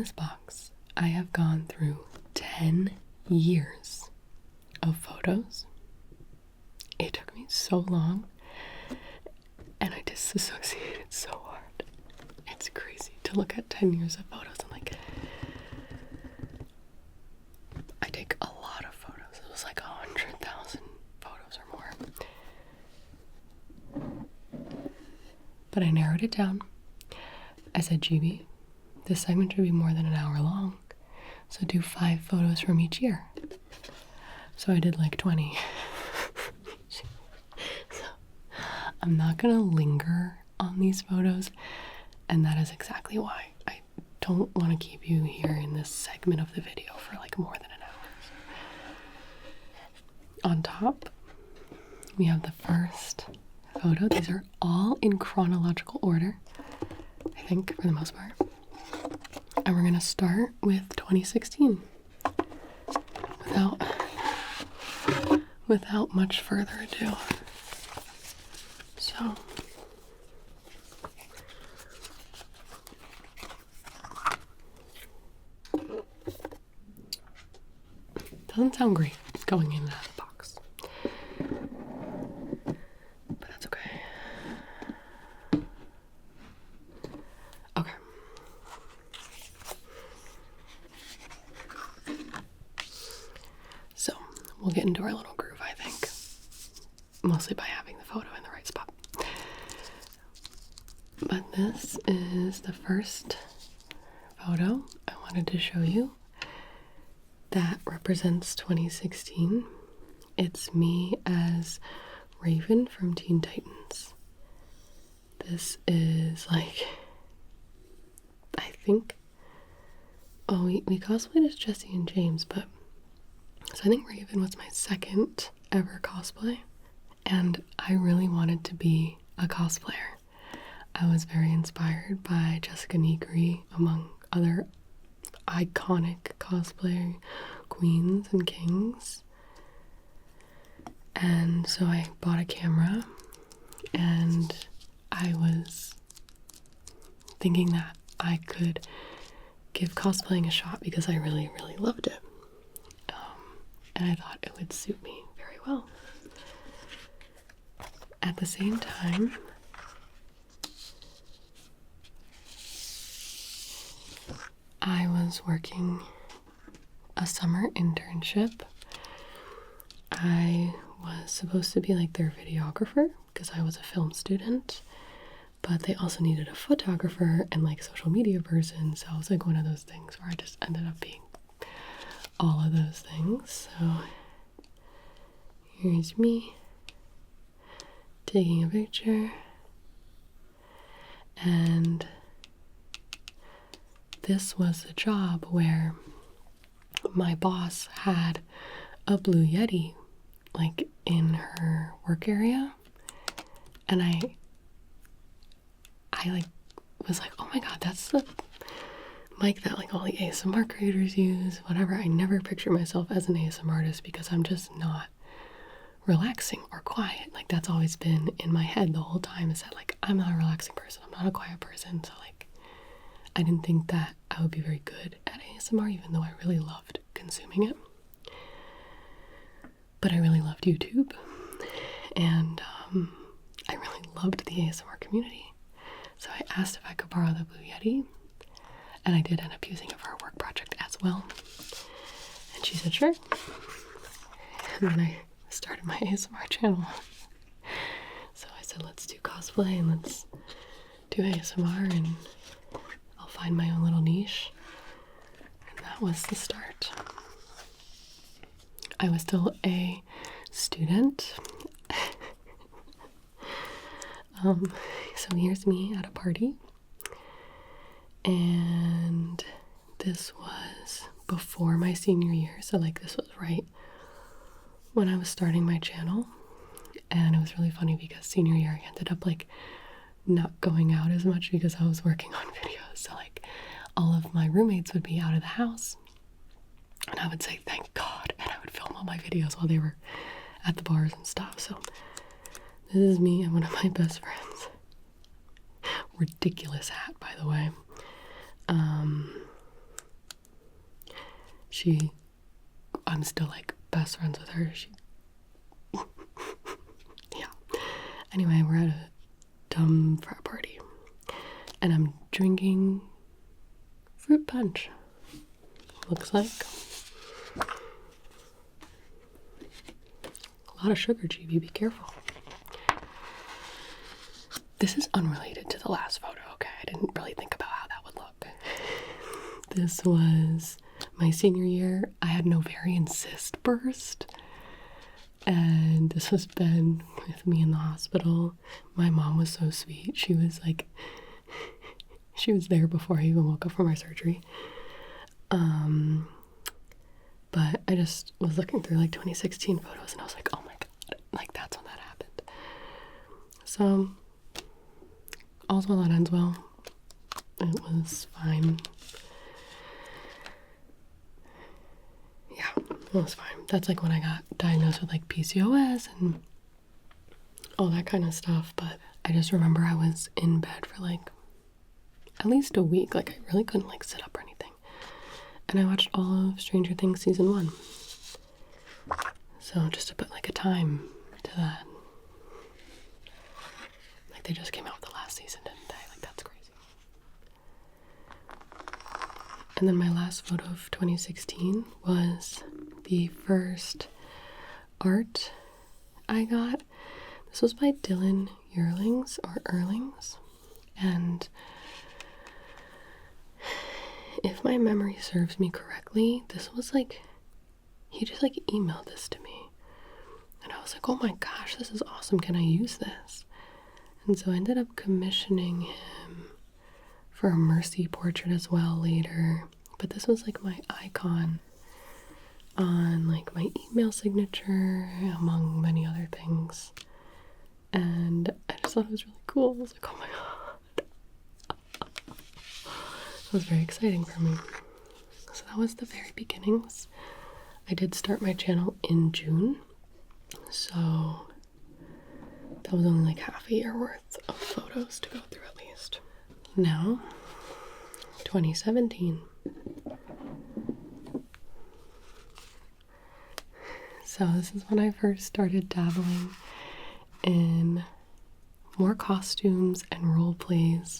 this box, I have gone through 10 years of photos. It took me so long, and I disassociated so hard. It's crazy to look at 10 years of photos and like, I take a lot of photos. It was like 100,000 photos or more. But I narrowed it down. I said, Gibi, this segment should be more than an hour long, so do 5 photos from each year. So I did like 20. So I'm not gonna linger on these photos, and that is exactly why I don't want to keep you here in this segment of the video for like more than an hour. On top, we have the first photo. These are all in chronological order, I think, for the most part. And we're gonna start with 2016 without much further ado. So doesn't sound great going in and out of the box, but that's okay. Okay. So we'll get into our little groove, I think, mostly by having the photo in the right spot. But this is the first photo I wanted to show you that represents 2016. It's me as Raven from Teen Titans. This is like, I think, we cosplayed as Jesse and James, but so I think Raven was my second ever cosplay, and I really wanted to be a cosplayer. I was very inspired by Jessica Negri, among other iconic cosplay queens and kings. And so I bought a camera, and I was thinking that I could give cosplaying a shot because I really, really loved it. And I thought it would suit me very well. At the same time, I was working a summer internship. I was supposed to be like their videographer because I was a film student, but they also needed a photographer and like social media person, so it was like one of those things where I just ended up being all of those things. So here's me taking a picture, and this was a job where my boss had a Blue Yeti like in her work area, and I like was like, oh my god, that's the mic that like all the ASMR creators use, whatever. I never picture myself as an ASMR artist because I'm just not relaxing or quiet. Like that's always been in my head the whole time, is that like I'm not a relaxing person, I'm not a quiet person. So like I didn't think that I would be very good at ASMR, even though I really loved consuming it. But I really loved YouTube, and I really loved the ASMR community. So I asked if I could borrow the Blue Yeti, and I did end up using it for a work project as well. And she said, sure. And then I started my ASMR channel. So I said, let's do cosplay and let's do ASMR, and I'll find my own little niche. And that was the start. I was still a student. So here's me at a party. And this was before my senior year. So like this was right when I was starting my channel. And it was really funny because senior year I ended up like not going out as much because I was working on videos. So like all of my roommates would be out of the house, and I would say thank God, and I would film all my videos while they were at the bars and stuff. So this is me and one of my best friends. Ridiculous hat, by the way. I'm still like best friends with her. Yeah. Anyway, we're at a dumb frat party and I'm drinking fruit punch. Looks like a lot of sugar, Gibi, be careful. This is unrelated to the last photo, okay? I didn't really think about how that would look. This was my senior year. I had an ovarian cyst burst. And this was Ben with me in the hospital. My mom was so sweet. She was like, she was there before I even woke up from our surgery. But I just was looking through like 2016 photos and I was like, oh my God, like that's when that happened. So, all's well that ends well. It was fine. Yeah, it was fine. That's like when I got diagnosed with like PCOS and all that kind of stuff. But I just remember I was in bed for like at least a week. Like I really couldn't like sit up or anything. And I watched all of Stranger Things season 1. So just to put like a time to that. Like they just came out with the last season, didn't they? Like that's crazy. And then my last photo of 2016 was the first art I got. This was by Dylan Yearlings or Erlings. And if my memory serves me correctly, this was like, he just like emailed this to me. And I was like, oh my gosh, this is awesome. Can I use this? And so I ended up commissioning him for a Mercy portrait as well later. But this was like my icon on like my email signature, among many other things. And I just thought it was really cool. I was like, oh my God. It was very exciting for me. So that was the very beginnings. I did start my channel in June, so that was only like half a year worth of photos to go through at least. Now, 2017. So this is when I first started dabbling in more costumes and role plays.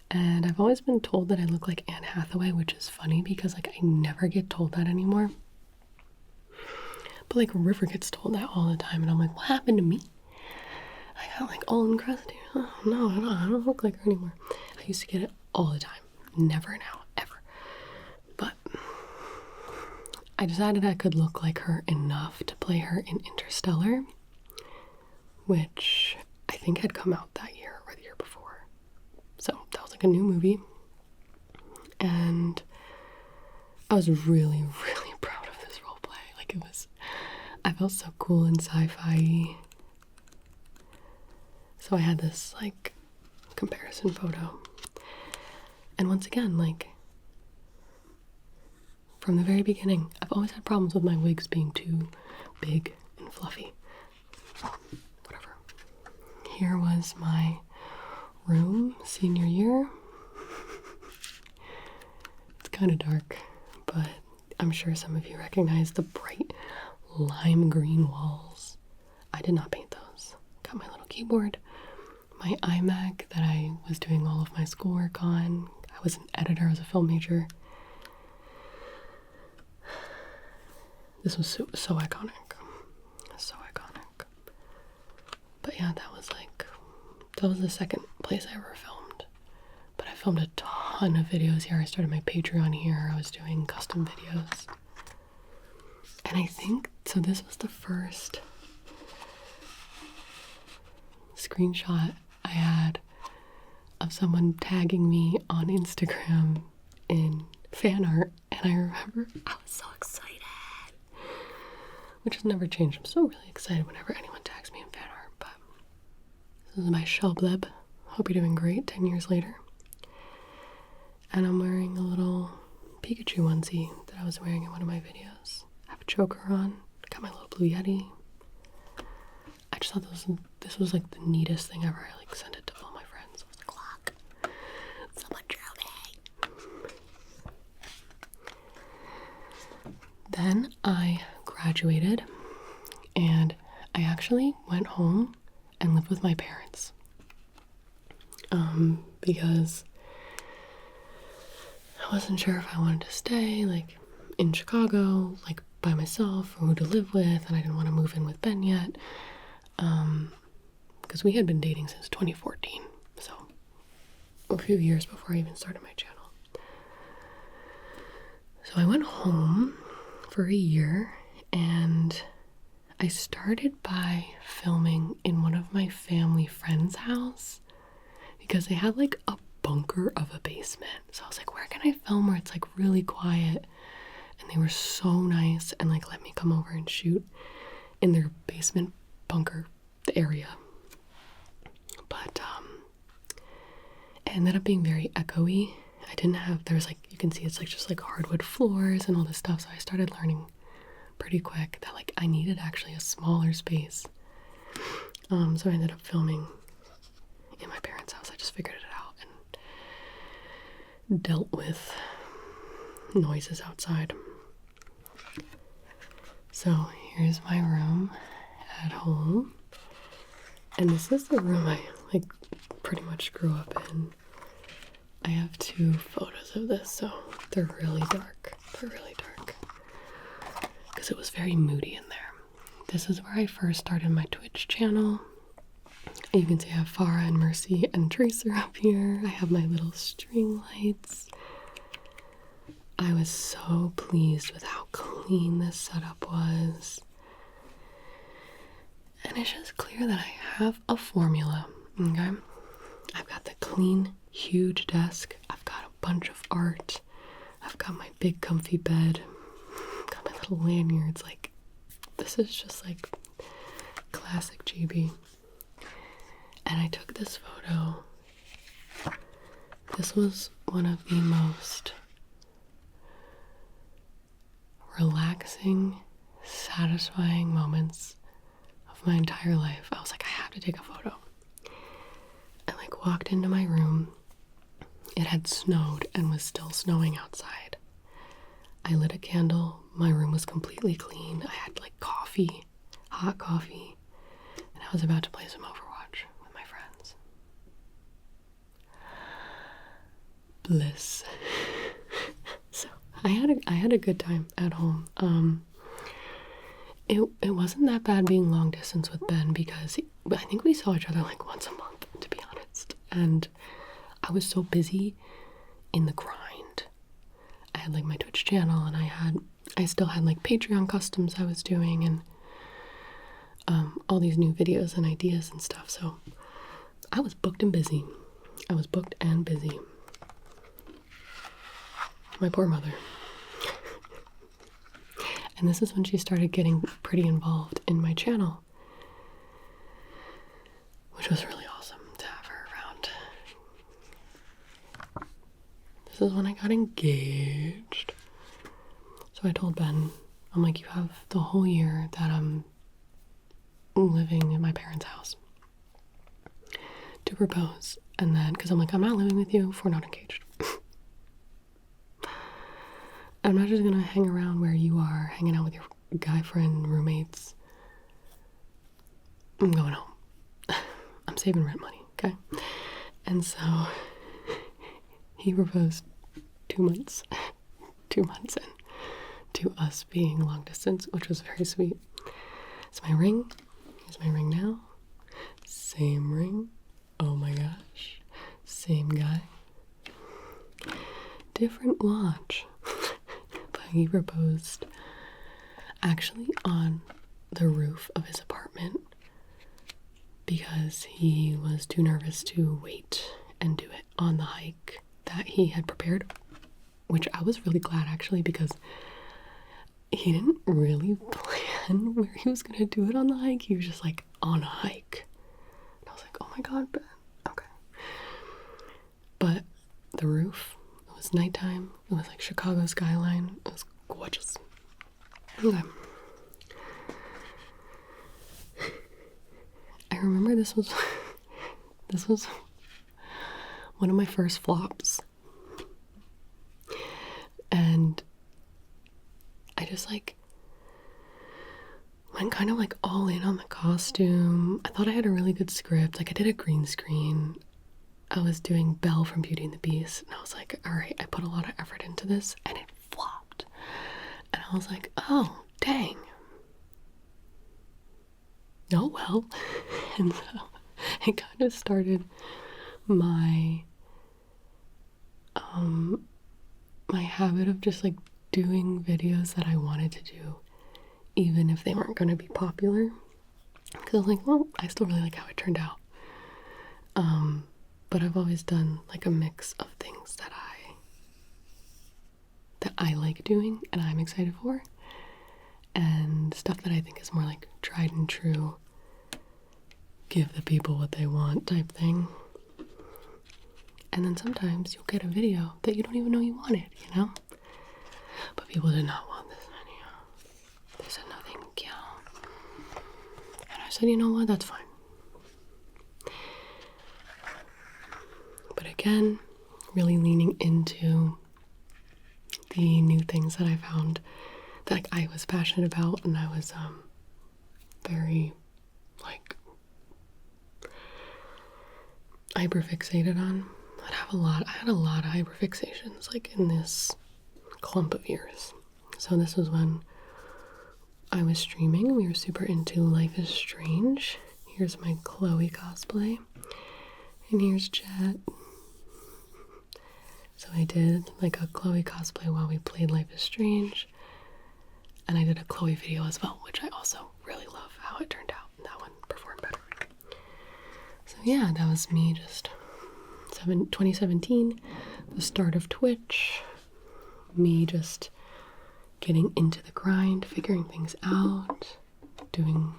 And I've always been told that I look like Anne Hathaway, which is funny because like I never get told that anymore. But like River gets told that all the time and I'm like, what happened to me? I got like all encrusted. Oh no, I don't look like her anymore. I used to get it all the time. Never now, ever. But I decided I could look like her enough to play her in Interstellar, which I think had come out that year or the year before. So that was like a new movie, and I was really, really proud of this role play. Like it was, I felt so cool and sci-fi. So I had this like comparison photo, and once again, like from the very beginning, I've always had problems with my wigs being too big and fluffy. Whatever. Here was my room senior year. It's kind of dark, but I'm sure some of you recognize the bright lime green walls. I did not paint those. Got my little keyboard, my iMac that I was doing all of my schoolwork on. I was an editor, I was a film major. This was so iconic. So iconic. But yeah, that was the second place I ever filmed. But I filmed a ton of videos here. I started my Patreon here. I was doing custom videos. And I think, so this was the first screenshot I had of someone tagging me on Instagram in fan art. And I remember I was so excited. Which has never changed. I'm still really excited whenever anyone tags me in fan art. But this is my Shellbleb. Hope you're doing great 10 years later. And I'm wearing a little Pikachu onesie that I was wearing in one of my videos. I have a choker on. Got my little Blue Yeti. I just thought this was like the neatest thing ever. I like sent it to all my friends. I was like, look, someone drew me. Then I graduated and I actually went home and lived with my parents. Because I wasn't sure if I wanted to stay like in Chicago, like by myself, or who to live with, and I didn't want to move in with Ben yet. Because we had been dating since 2014, so a few years before I even started my channel. So I went home for a year, and I started by filming in one of my family friends' house because they had like a bunker of a basement. So I was like, where can I film where it's like really quiet? And they were so nice and like let me come over and shoot in their basement bunker area. But it ended up being very echoey. I didn't have, there's like, you can see it's like just like hardwood floors and all this stuff. So I started learning pretty quick that like I needed actually a smaller space. So I ended up filming in my parents' house. I just figured it out and dealt with noises outside. So here's my room at home. And this is the room I like pretty much grew up in. I have 2 photos of this, so they're really dark. They're really dark. Because it was very moody in there. This is where I first started my Twitch channel. You can see I have Farah and Mercy and Tracer up here. I have my little string lights. I was so pleased with how clean this setup was. And it's just clear that I have a formula, okay? I've got the clean, huge desk. I've got a bunch of art. I've got my big comfy bed. I've got my little lanyards. Like, this is just like classic Gibi. And I took this photo. This was one of the most relaxing, satisfying moments of my entire life. I was like, I have to take a photo. I like walked into my room. It had snowed and was still snowing outside. I lit a candle. My room was completely clean. I had like coffee, hot coffee, and I was about to play some Overwatch with my friends. Bliss. So I had a good time at home. It wasn't that bad being long distance with Ben because I think we saw each other like once a month, to be honest. And I was so busy in the grind. I had like my Twitch channel, and I still had like Patreon customs I was doing, and all these new videos and ideas and stuff. So I was booked and busy. I was booked and busy. My poor mother. And this is when she started getting pretty involved in my channel, which was really awesome to have her around. This is when I got engaged. So I told Ben, I'm like, you have the whole year that I'm living in my parents' house to propose. And then, because I'm like, I'm not living with you if we're not engaged. I'm not just gonna hang around where you are, hanging out with your guy friend, roommates. I'm going home. I'm saving rent money, okay? And so he proposed 2 months, 2 months in to us being long distance, which was very sweet. It's my ring. Here's my ring now. Same ring. Oh my gosh. Same guy. Different watch. He proposed actually on the roof of his apartment because he was too nervous to wait and do it on the hike that he had prepared, which I was really glad actually because he didn't really plan where he was going to do it on the hike. He was just like on a hike. And I was like, oh my god, Ben. Okay. But the roof, it was nighttime. It was like Chicago skyline. It was gorgeous. Okay. I remember this was one of my first flops. And I just like went kind of like all in on the costume. I thought I had a really good script. Like I did a green screen. I was doing Belle from Beauty and the Beast, and I was like, all right, I put a lot of effort into this, and it flopped. And I was like, oh, dang. Oh, well. And so it kind of started my, my habit of just like doing videos that I wanted to do, even if they weren't going to be popular. Because I was like, well, I still really like how it turned out. But I've always done like a mix of things that I like doing and I'm excited for, and stuff that I think is more like tried and true, give the people what they want type thing. And then sometimes you'll get a video that you don't even know you wanted, you know? But people did not want this video. They said no thank you. And I said, you know what, that's fine. But again, really leaning into the new things that I found that like, I was passionate about, and I was very like hyperfixated on. I had a lot of hyperfixations like in this clump of years. So this was when I was streaming. We were super into Life is Strange. Here's my Chloe cosplay. And here's Jet. So I did like a Chloe cosplay while we played Life is Strange. And I did a Chloe video as well, which I also really love how it turned out. That one performed better. So yeah, that was me just 2017, the start of Twitch. Me just getting into the grind, figuring things out, doing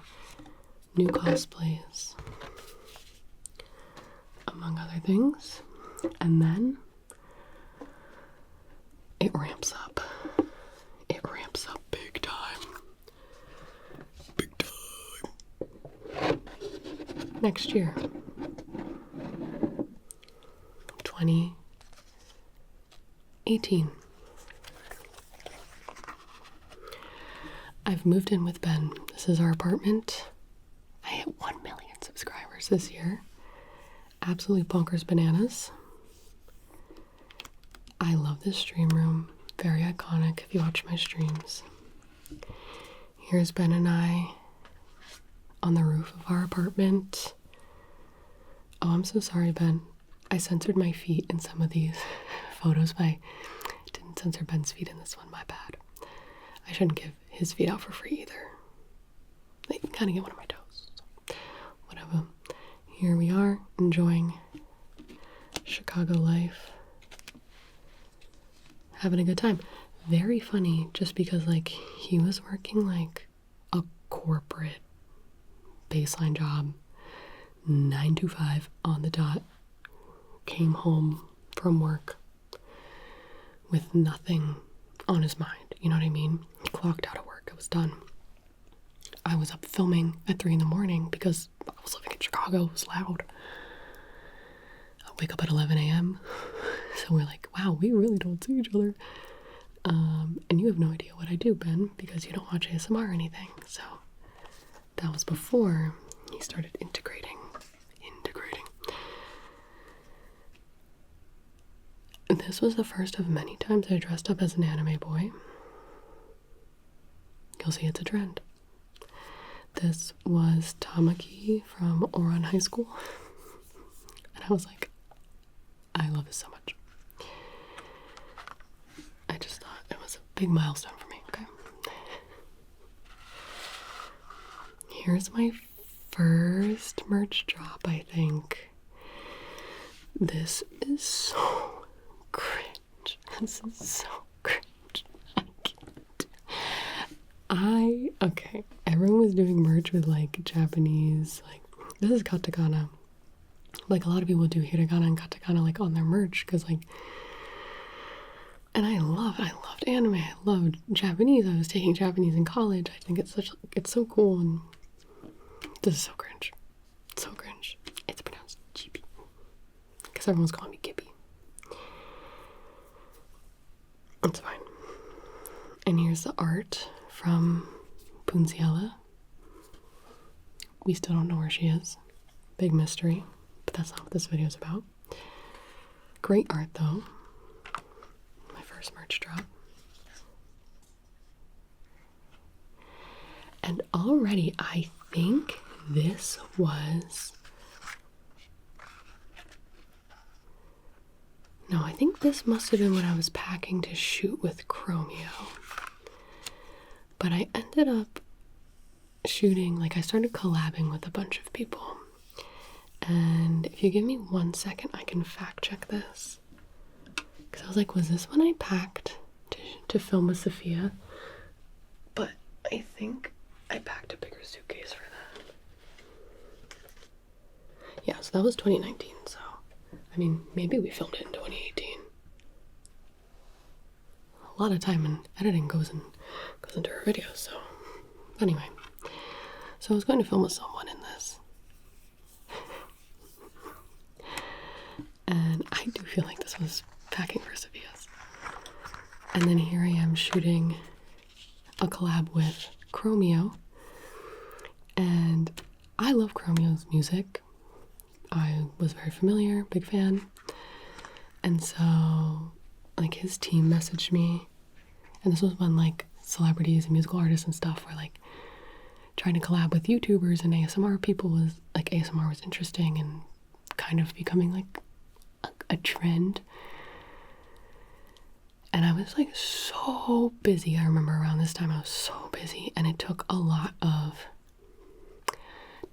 new cosplays, among other things. And then it ramps up. It ramps up big time. Big time. Next year. 2018. I've moved in with Ben. This is our apartment. I hit 1 million subscribers this year. Absolutely bonkers bananas. I love this stream room. Very iconic if you watch my streams. Here's Ben and I on the roof of our apartment. Oh, I'm so sorry, Ben. I censored my feet in some of these photos, but I didn't censor Ben's feet in this one. My bad. I shouldn't give his feet out for free either. They can kind of get one of my toes. So, whatever. Here we are, enjoying Chicago life. Having a good time. Very funny, just because, like, he was working, like, a corporate baseline job. 9 to 5 on the dot. Came home from work with nothing on his mind. You know what I mean? He clocked out of work. It was done. I was up filming at 3 a.m. because I was living in Chicago. It was loud. I wake up at 11 a.m. So we're like, wow, we really don't see each other. And you have no idea what I do, Ben, because you don't watch ASMR or anything. So that was before he started integrating. This was the first of many times I dressed up as an anime boy. You'll see it's a trend. This was Tamaki from Oran High School. And I was like, I love this so much. I just thought it was a big milestone for me, okay? Here's my first merch drop, I think. This is so cringe. This is so cringe. I can't. Okay, everyone was doing merch with like Japanese, like, this is katakana. Like a lot of people do hiragana and katakana like on their merch, because like, and I loved anime, I loved Japanese, I was taking Japanese in college. I think it's so cool, and this is so cringe. It's so cringe. It's pronounced Gibi, because everyone's calling me Gibi. It's fine. And here's the art from Punziella. We still don't know where she is. Big mystery, but that's not what this video is about. Great art though. My first merch drop. And already I think this was... No, I think this must have been when I was packing to shoot with Chromeo. But I ended up shooting, like I started collabing with a bunch of people. And if you give me 1 second, I can fact check this. Because I was like, was this when I packed to film with Sophia? But I think I packed a bigger suitcase for that. Yeah, so that was 2019, so I mean, maybe we filmed it in 2018. A lot of time and editing goes into her videos, so anyway. So I was going to film with someone in this. And I do feel like this was packing for Sophia's. And then here I am shooting a collab with Chromeo. And I love Chromeo's music. I was very familiar, big fan. And so, like, his team messaged me. And this was when, like, celebrities and musical artists and stuff were, like, trying to collab with YouTubers and ASMR people. Was, like, ASMR was interesting and kind of becoming, like, a trend. And I was, like, so busy. I remember around this time I was so busy. And it took a lot of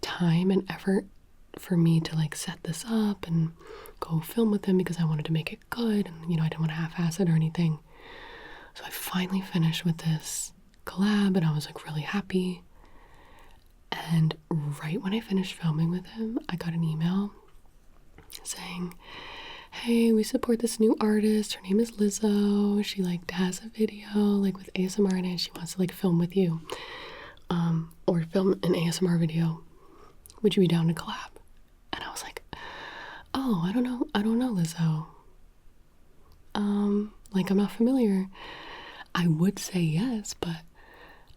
time and effort for me to, like, set this up and go film with him because I wanted to make it good. And, you know, I didn't want to half-ass it or anything. So I finally finished with this collab and I was, like, really happy. And right when I finished filming with him, I got an email saying, hey, we support this new artist. Her name is Lizzo. She, like, has a video, like, with ASMR in it. She wants to, like, film with you. Or film an ASMR video. Would you be down to collab? And I was like, oh, I don't know, Lizzo. Like, I'm not familiar. I would say yes, but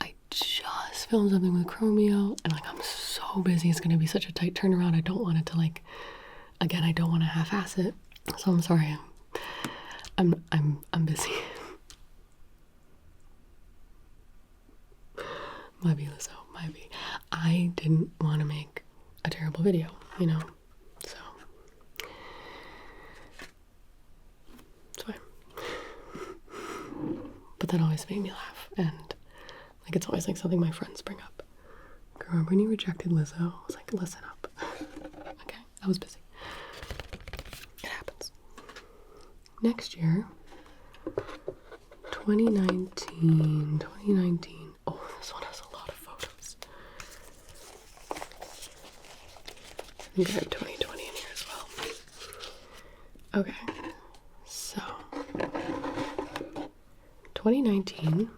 I just filmed something with Chromeo, and, like, I'm so busy. It's gonna be such a tight turnaround. I don't want it to, like, again, I don't want to half-ass it. So I'm sorry. I'm busy. Might be, Lizzo, might be. I didn't want to make a terrible video, you know, so it's fine. But that always made me laugh, and, like, it's always, like, something my friends bring up. Remember when you rejected Lizzo? I was like, listen up. Okay, I was busy. It happens. Next year, 2019. Oh, this one has a lot of photos. I think I have 2020 in here as well. Okay, so 2019.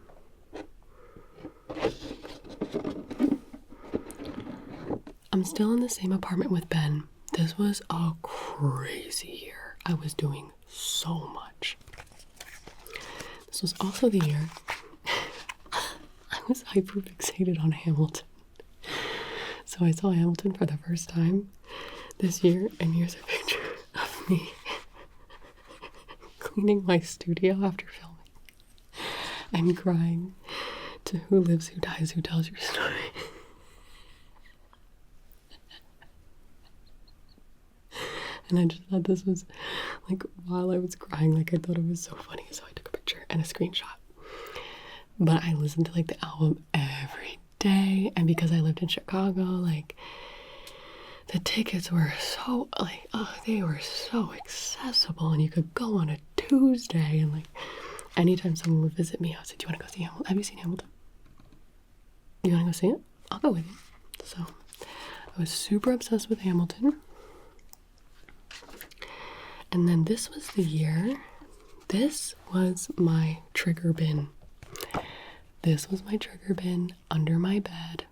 I'm still in the same apartment with Ben. This was a crazy year. I was doing so much. This was also the year I was hyper fixated on Hamilton. So I saw Hamilton for the first time this year, and here's a picture of me cleaning my studio after filming and crying to Who Lives, Who Dies, Who Tells Your Story. And I just thought this was, like, while I was crying, like, I thought it was so funny, so I took a picture and a screenshot. But I listened to, like, the album every day, and because I lived in Chicago, like, the tickets were so, like, they were so accessible, and you could go on a Tuesday, and, like, anytime someone would visit me, I would say, do you want to go see Hamilton? Have you seen Hamilton? You want to go see it? I'll go with you. So I was super obsessed with Hamilton. And then this was the year, this was my trigger bin. This was my trigger bin under my bed.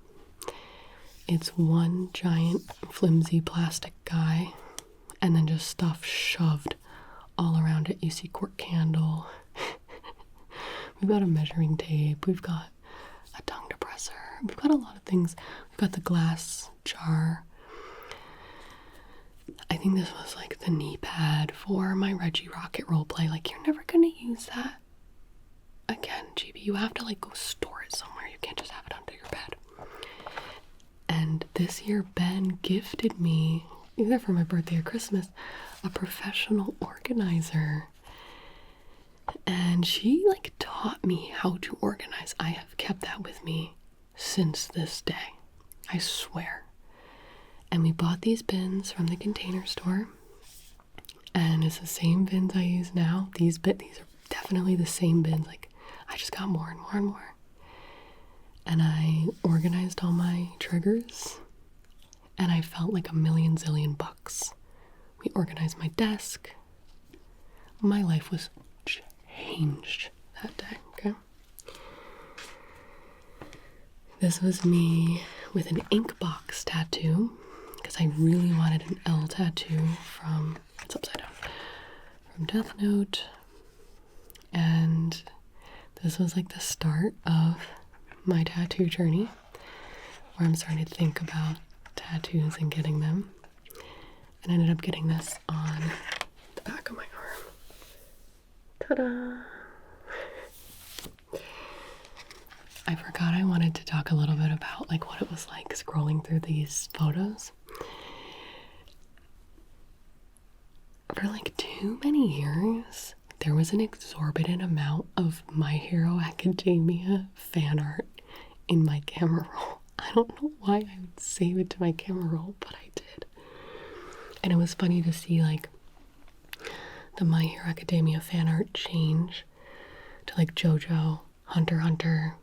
It's one giant flimsy plastic guy and then just stuff shoved all around it. You see Court Candle, We've got a measuring tape. We've got a tongue depressor. We've got a lot of things. We've got the glass jar. I think this was like the knee pad for my Reggie Rocket roleplay. Like, you're never gonna use that again, Gibi. You have to like go store it somewhere. You can't just have it under your bed. And this year, Ben gifted me, either for my birthday or Christmas, a professional organizer. And she like taught me how to organize. I have kept that with me since this day. I swear. And we bought these bins from the Container Store. And it's the same bins I use now. These are definitely the same bins. Like, I just got more and more and more. And I organized all my triggers. And I felt like a million zillion bucks. We organized my desk. My life was changed that day, okay? This was me with an ink box tattoo, because I really wanted an L tattoo from, it's upside down, from Death Note. And this was like the start of my tattoo journey, where I'm starting to think about tattoos and getting them. And I ended up getting this on the back of my arm. Ta-da! I forgot I wanted to talk a little bit about like what it was like scrolling through these photos. For like too many years, there was an exorbitant amount of My Hero Academia fan art in my camera roll. I don't know why I would save it to my camera roll, but I did. And it was funny to see like the My Hero Academia fan art change to like JoJo, Hunter x Hunter,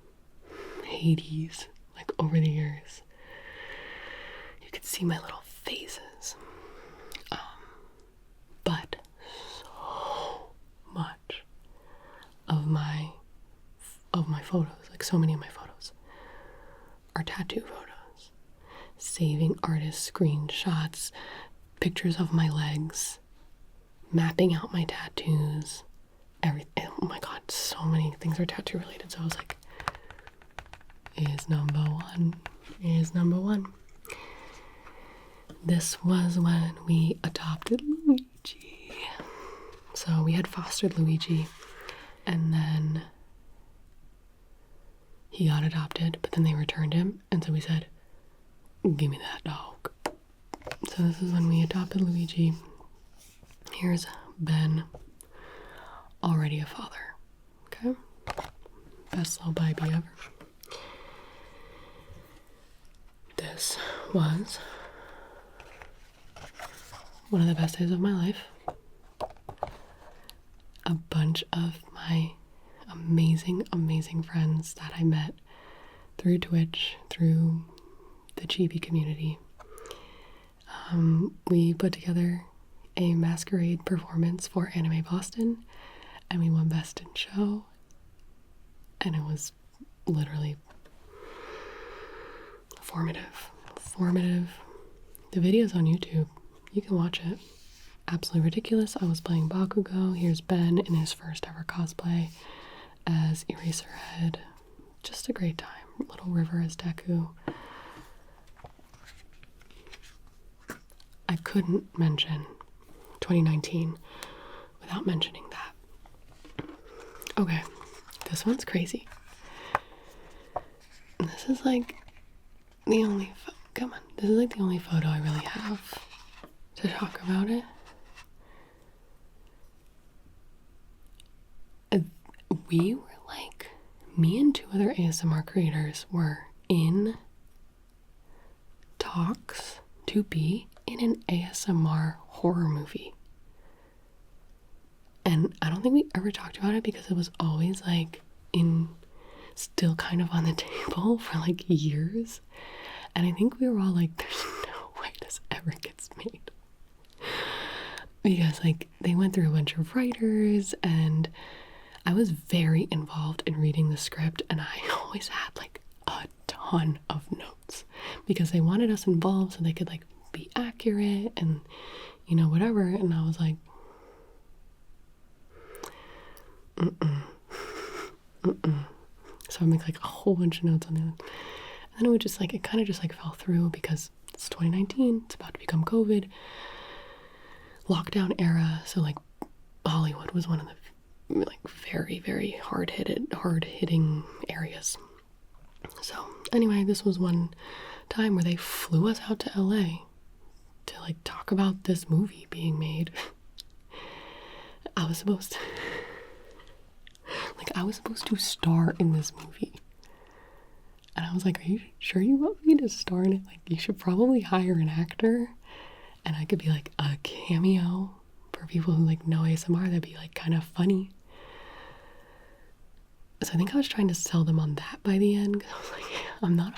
Hades, like over the years. You could see my little phases. But so much of my photos, like so many of my photos, are tattoo photos. Saving artist screenshots, pictures of my legs, mapping out my tattoos, everything. Oh my god, so many things are tattoo related. So I was like, is number one. This was when we adopted Luigi. So we had fostered Luigi, and then he got adopted, but then they returned him, and so we said, give me that dog. So this is when we adopted Luigi. Here's Ben, already a father. Okay? Best little baby ever. This was one of the best days of my life. A bunch of my amazing friends that I met through Twitch, through the Gibi community. We put together a masquerade performance for Anime Boston, and we won Best in Show, and it was literally formative. The video's on YouTube. You can watch it. Absolutely ridiculous. I was playing Bakugo. Here's Ben in his first ever cosplay as Eraserhead. Just a great time. Little River as Deku. I couldn't mention 2019 without mentioning that. Okay, this one's crazy. This is like the only this is like the only photo I really have to talk about it. We were like, me and two other ASMR creators were in talks to be in an ASMR horror movie. And I don't think we ever talked about it because it was always like still kind of on the table for like years. And I think we were all like, there's no way this ever gets made. Because like they went through a bunch of writers, and I was very involved in reading the script, and I always had like a ton of notes because they wanted us involved so they could like be accurate and, you know, whatever. And I was like, So I make like a whole bunch of notes on it. And then it would just like, it kind of just like fell through because it's 2019, it's about to become COVID, lockdown era. So like Hollywood was one of the like very, very hard-hitting areas. So anyway, this was one time where they flew us out to LA to like talk about this movie being made. I was supposed to star in this movie. And I was like, are you sure you want me to star in it? Like, you should probably hire an actor. And I could be like a cameo for people who like know ASMR. That'd be like kind of funny. So I think I was trying to sell them on that by the end. 'Cause I was like, I'm not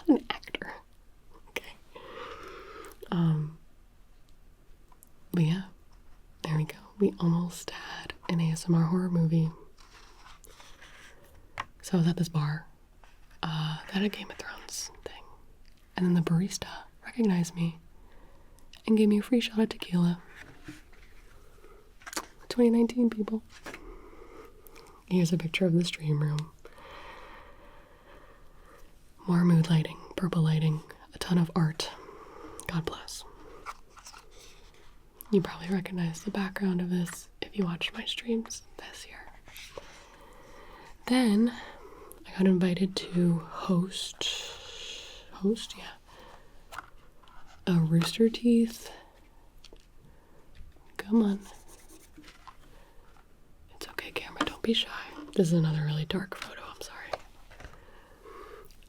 an actor. Okay. But yeah, there we go. We almost had an ASMR horror movie. So I was at this bar that had a Game of Thrones thing. And then the barista recognized me and gave me a free shot of tequila. 2019, people. Here's a picture of the stream room. More mood lighting, purple lighting, a ton of art. God bless. You probably recognize the background of this if you watched my streams this year. Then I got invited to host, yeah, a Rooster Teeth. Come on. It's okay, camera, don't be shy. This is another really dark photo, I'm sorry.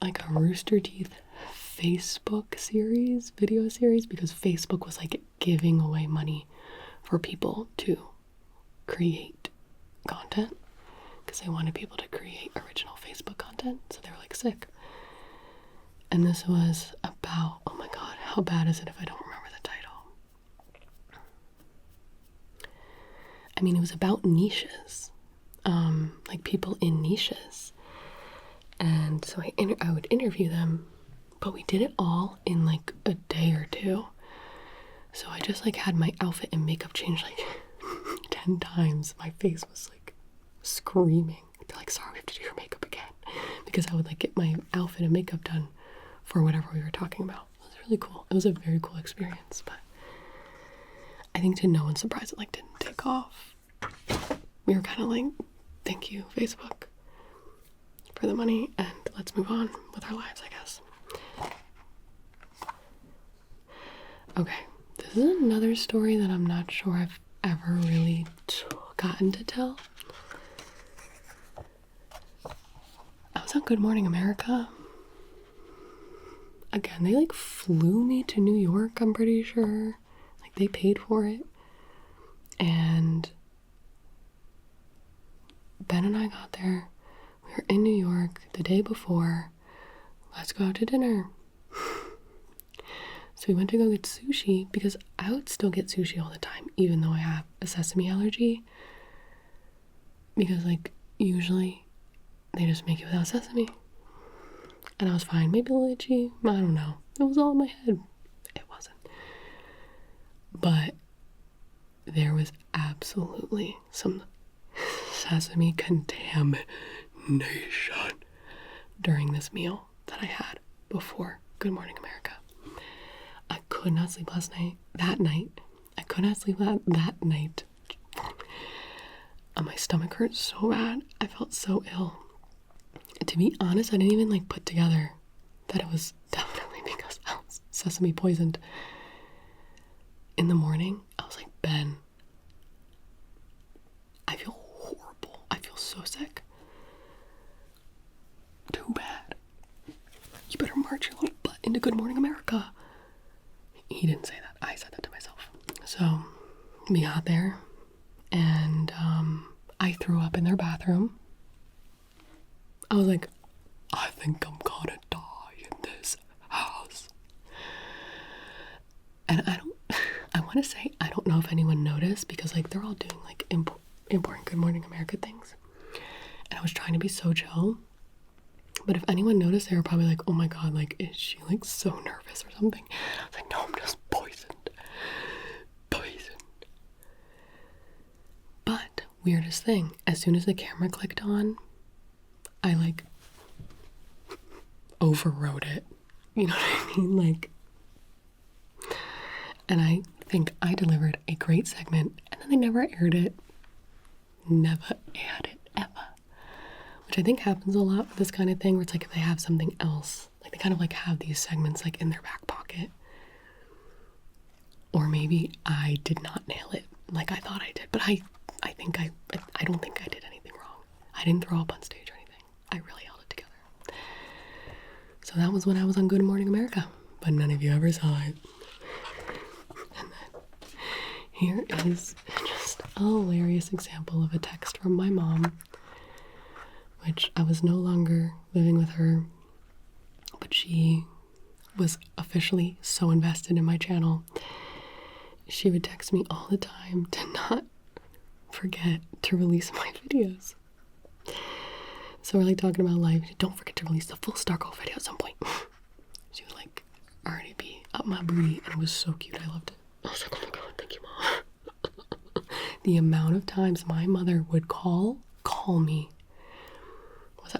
Like a Rooster Teeth Facebook series, video series, because Facebook was like giving away money for people to create content because they wanted people to create original Facebook content, so they were like sick. And this was about, oh my god, how bad is it if I don't remember the title? I mean, it was about niches, like people in niches. And so I would interview them, but we did it all in like a day or two. So I just like had my outfit and makeup changed like 10 times. My face was like screaming. They're like, sorry, we have to do your makeup again. Because I would like get my outfit and makeup done for whatever we were talking about. It was really cool. It was a very cool experience, but I think to no one's surprise it like didn't take off. We were kind of like, thank you, Facebook, for the money, and let's move on with our lives, I guess. Okay, this is another story that I'm not sure I've ever really gotten to tell. I was on Good Morning America. Again, they like flew me to New York, I'm pretty sure. Like they paid for it. And Ben and I got there. We were in New York the day before. Let's go out to dinner. So we went to go get sushi because I would still get sushi all the time, even though I have a sesame allergy. Because like usually they just make it without sesame. And I was fine. Maybe a little itchy. I don't know. It was all in my head. It wasn't. But there was absolutely some sesame contamination during this meal that I had before Good Morning America. I could not sleep that night. I could not sleep that night. My stomach hurt so bad. I felt so ill. To be honest, I didn't even like put together that it was definitely because I was sesame poisoned. In the morning, I was like, Ben, I feel horrible. I feel so sick. Too bad. You better march your little butt into Good Morning America. He didn't say that. I said that to myself. So we got there and I threw up in their bathroom. I was like, I think I'm gonna die in this house. And I want to say, I don't know if anyone noticed because like they're all doing like important Good Morning America things. And I was trying to be so chill. But if anyone noticed, they were probably like, oh my god, like, is she like so nervous or something? I was like, no, I'm just poisoned. Poisoned. But weirdest thing, as soon as the camera clicked on, I like overwrote it. You know what I mean? Like, and I think I delivered a great segment, and then they never aired it. Never aired it, ever. Which I think happens a lot with this kind of thing, where it's like if they have something else, like they kind of like have these segments like in their back pocket. Or maybe I did not nail it like I thought I did, but I don't think I did anything wrong. I didn't throw up on stage or anything. I really held it together. So that was when I was on Good Morning America, but none of you ever saw it. And then here is just a hilarious example of a text from my mom, which I was no longer living with her, but she was officially so invested in my channel. She would text me all the time to not forget to release my videos. So we're like talking about life. Don't forget to release the full Stargirl video at some point. She would like already be up my booty, and it was so cute. I loved it. I was like, oh my god, thank you, Mom. The amount of times my mother would call me.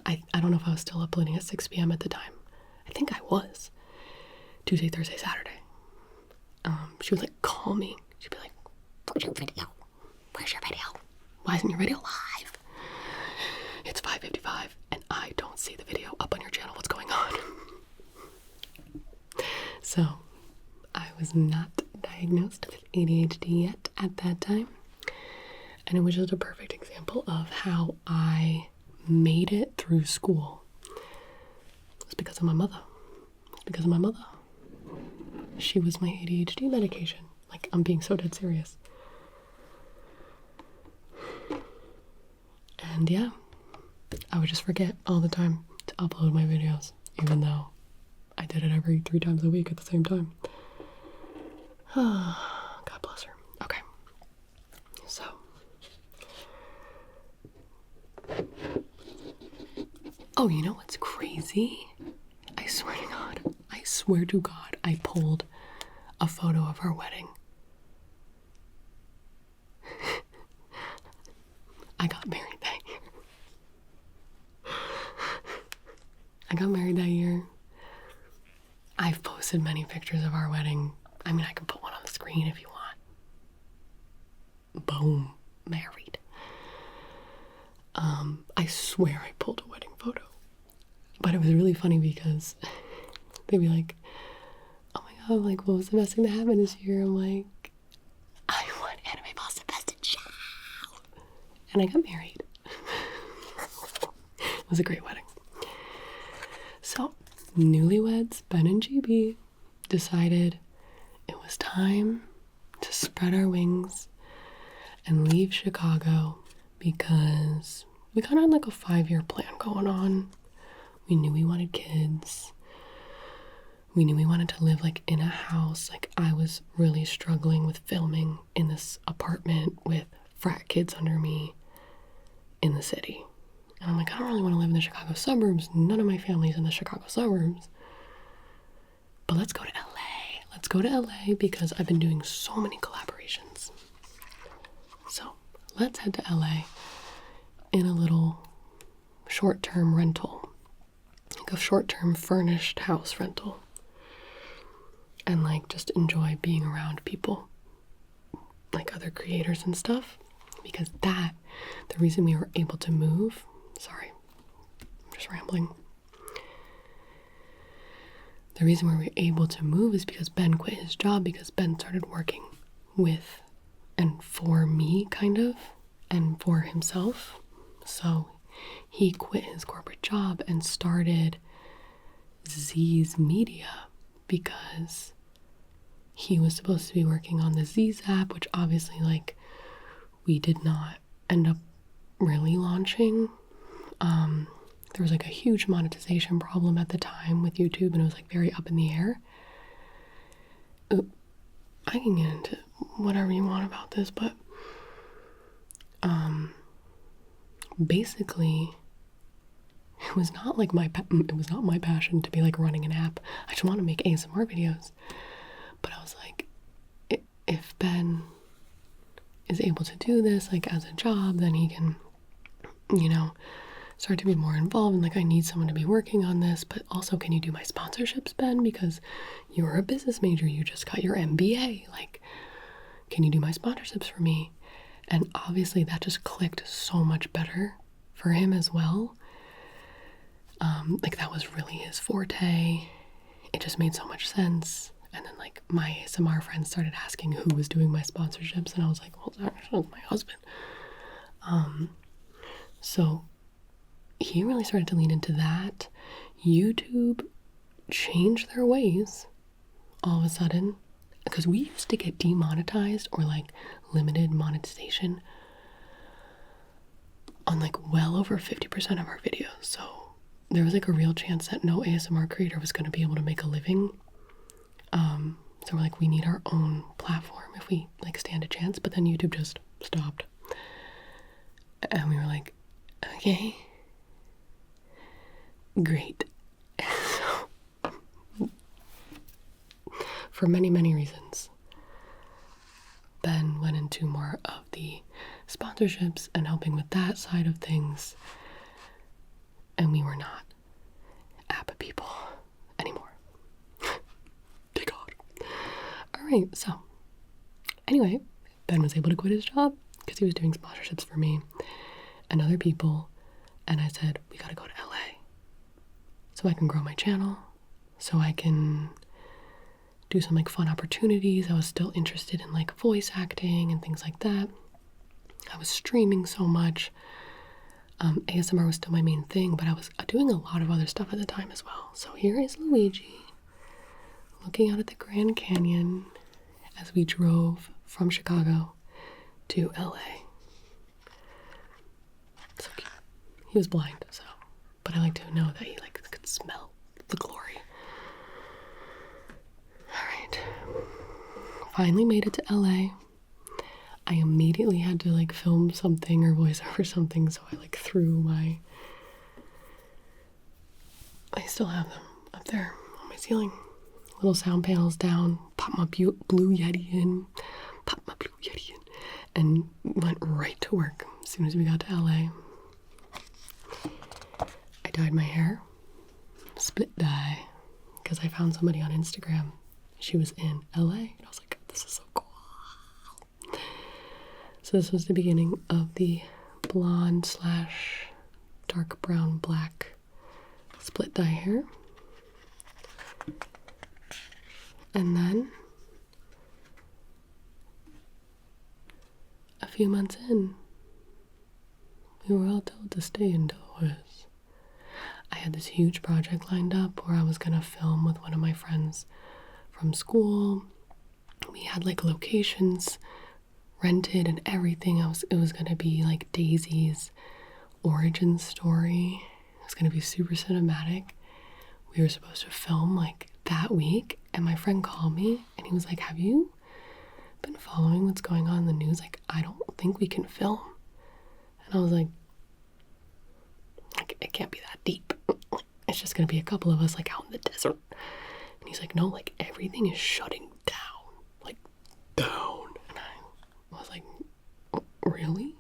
I don't know if I was still uploading at 6 p.m. at the time. I think I was. Tuesday, Thursday, Saturday. She would like call me. She'd be like, where's your video? Where's your video? Why isn't your video live? It's 5:55 and I don't see the video up on your channel. What's going on? So I was not diagnosed with ADHD yet at that time. And it was just a perfect example of how I made it through school. It's because of my mother. It's because of my mother. She was my ADHD medication. Like, I'm being so dead serious. And yeah, I would just forget all the time to upload my videos, even though I did it every 3 times a week at the same time. God bless her. Okay. So. Oh, you know what's crazy? I swear to God, I pulled a photo of our wedding. I got married that year. I've posted many pictures of our wedding. I mean, I can put one on the screen if you want. Boom. Married. I swear I pulled a wedding photo. But it was really funny because they'd be like, oh my god, like, what was the best thing that happened this year? I'm like, I won Anime Boston Best in Show. And I got married. It was a great wedding. So, newlyweds, Ben and Gibi, decided it was time to spread our wings and leave Chicago because we kind of had like a 5-year plan going on. We knew we wanted kids. We knew we wanted to live like in a house. Like, I was really struggling with filming in this apartment with frat kids under me in the city. And I'm like, I don't really want to live in the Chicago suburbs. None of my family's in the Chicago suburbs. But let's go to LA. Let's go to LA because I've been doing so many collaborations. So let's head to LA in a little short-term rental. Like a short-term furnished house rental. And like just enjoy being around people. Like other creators and stuff. Because the reason we were able to move, sorry, I'm just rambling. The reason we were able to move is because Ben quit his job, because Ben started working with and for me, kind of, and for himself. So he quit his corporate job and started Z's Media because he was supposed to be working on the Z's app, which obviously, like, we did not end up really launching. There was like a huge monetization problem at the time with YouTube, and it was like very up in the air. I can get into whatever you want about this, but basically it was not my passion to be like running an app. I just want to make ASMR videos. But I was like, if Ben is able to do this like as a job, then he can, start to be more involved and like, I need someone to be working on this, but also can you do my sponsorships, Ben? Because you're a business major, you just got your MBA. Like, can you do my sponsorships for me? And obviously that just clicked so much better for him as well. Like that was really his forte. It just made so much sense. And then like my ASMR friends started asking who was doing my sponsorships, and I was like, well, that's my husband. So he really started to lean into that. YouTube changed their ways all of a sudden, because we used to get demonetized or like limited monetization on like well over 50% of our videos. So there was like a real chance that no ASMR creator was going to be able to make a living. So we're like, we need our own platform if we like stand a chance. But then YouTube just stopped, and we were like, okay, great. So, for many, many reasons, Ben went into more of the sponsorships and helping with that side of things, and we were not app people anymore. Thank God. Alright, so anyway, Ben was able to quit his job because he was doing sponsorships for me and other people, and I said, we gotta go to LA so I can grow my channel, so I can do some like fun opportunities. I was still interested in like voice acting and things like that. I was streaming so much. ASMR was still my main thing, but I was doing a lot of other stuff at the time as well. So here is Luigi looking out at the Grand Canyon as we drove from Chicago to LA. So cute. He was blind, so, but I like to know that he like could smell the glory. Alright. Finally made it to LA. I immediately had to like film something or voice over something, so I like threw I still have them up there on my ceiling. Little sound panels down, pop my blue Yeti in, and went right to work as soon as we got to LA. I dyed my hair, split dye, because I found somebody on Instagram. She was in LA, and I was like, this is so cool. So this was the beginning of the blonde / dark brown black split dye hair. And then a few months in, we were all told to stay indoors. I had this huge project lined up where I was gonna film with one of my friends from school. We had like locations rented and everything. It was gonna be like Daisy's origin story. It was gonna be super cinematic. We were supposed to film like that week, and my friend called me and he was like, have you been following what's going on in the news? Like, I don't think we can film. And I was like, it can't be that deep. It's just gonna be a couple of us like out in the desert. And he's like, no, like everything is shutting down. Like, down. And I was like, really?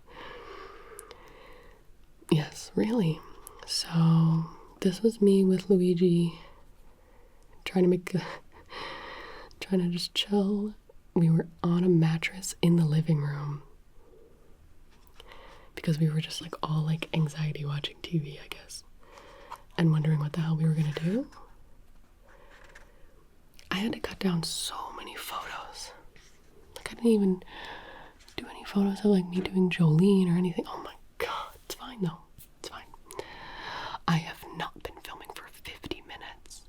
Yes, really. So this was me with Luigi trying to just chill. We were on a mattress in the living room because we were just like all like anxiety watching TV, I guess, and wondering what the hell we were gonna do. I had to cut down so many photos. Like I didn't even do any photos of like me doing Jolene or anything. Oh my god, it's fine though. It's fine. I have not been filming for 50 minutes.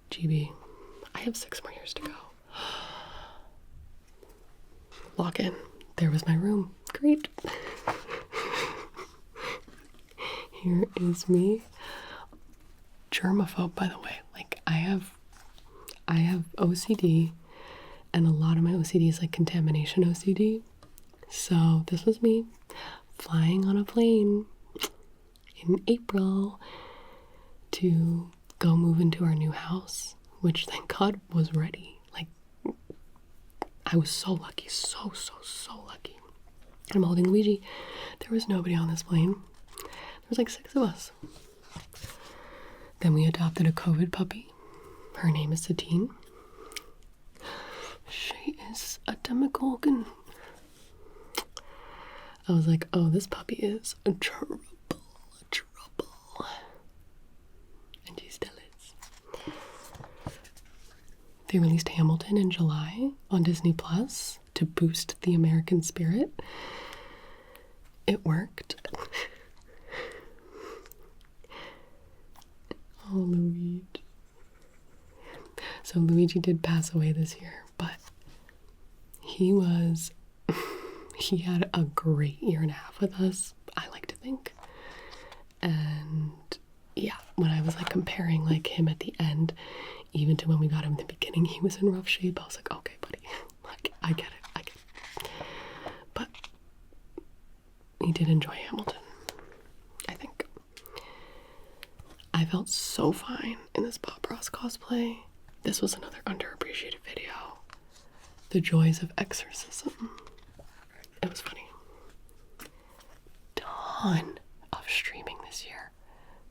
Gibi, I have 6 more years to go. Walk in. There was my room. Great. Here is me. Germaphobe, by the way. Like I have OCD, and a lot of my OCD is like contamination OCD. So this was me flying on a plane in April to go move into our new house, which thank God was ready. Like I was so lucky, so lucky. I'm holding Luigi. There was nobody on this plane. There was like 6 of us. Then we adopted a COVID puppy. Her name is Satine. She is a Demogorgon. I was like, oh, this puppy is a trouble. And she still is. They released Hamilton in July on Disney Plus to boost the American spirit. It worked. Oh, Luigi. So Luigi did pass away this year, but he had a great year and a half with us, I like to think. And yeah, when I was like comparing like him at the end, even to when we got him in the beginning, he was in rough shape. I was like, okay, buddy, like I get it. But he did enjoy Hamilton, I think. I felt so fine in this Bob Ross cosplay. This was another underappreciated video. The joys of exorcism. It was funny. Ton of streaming this year.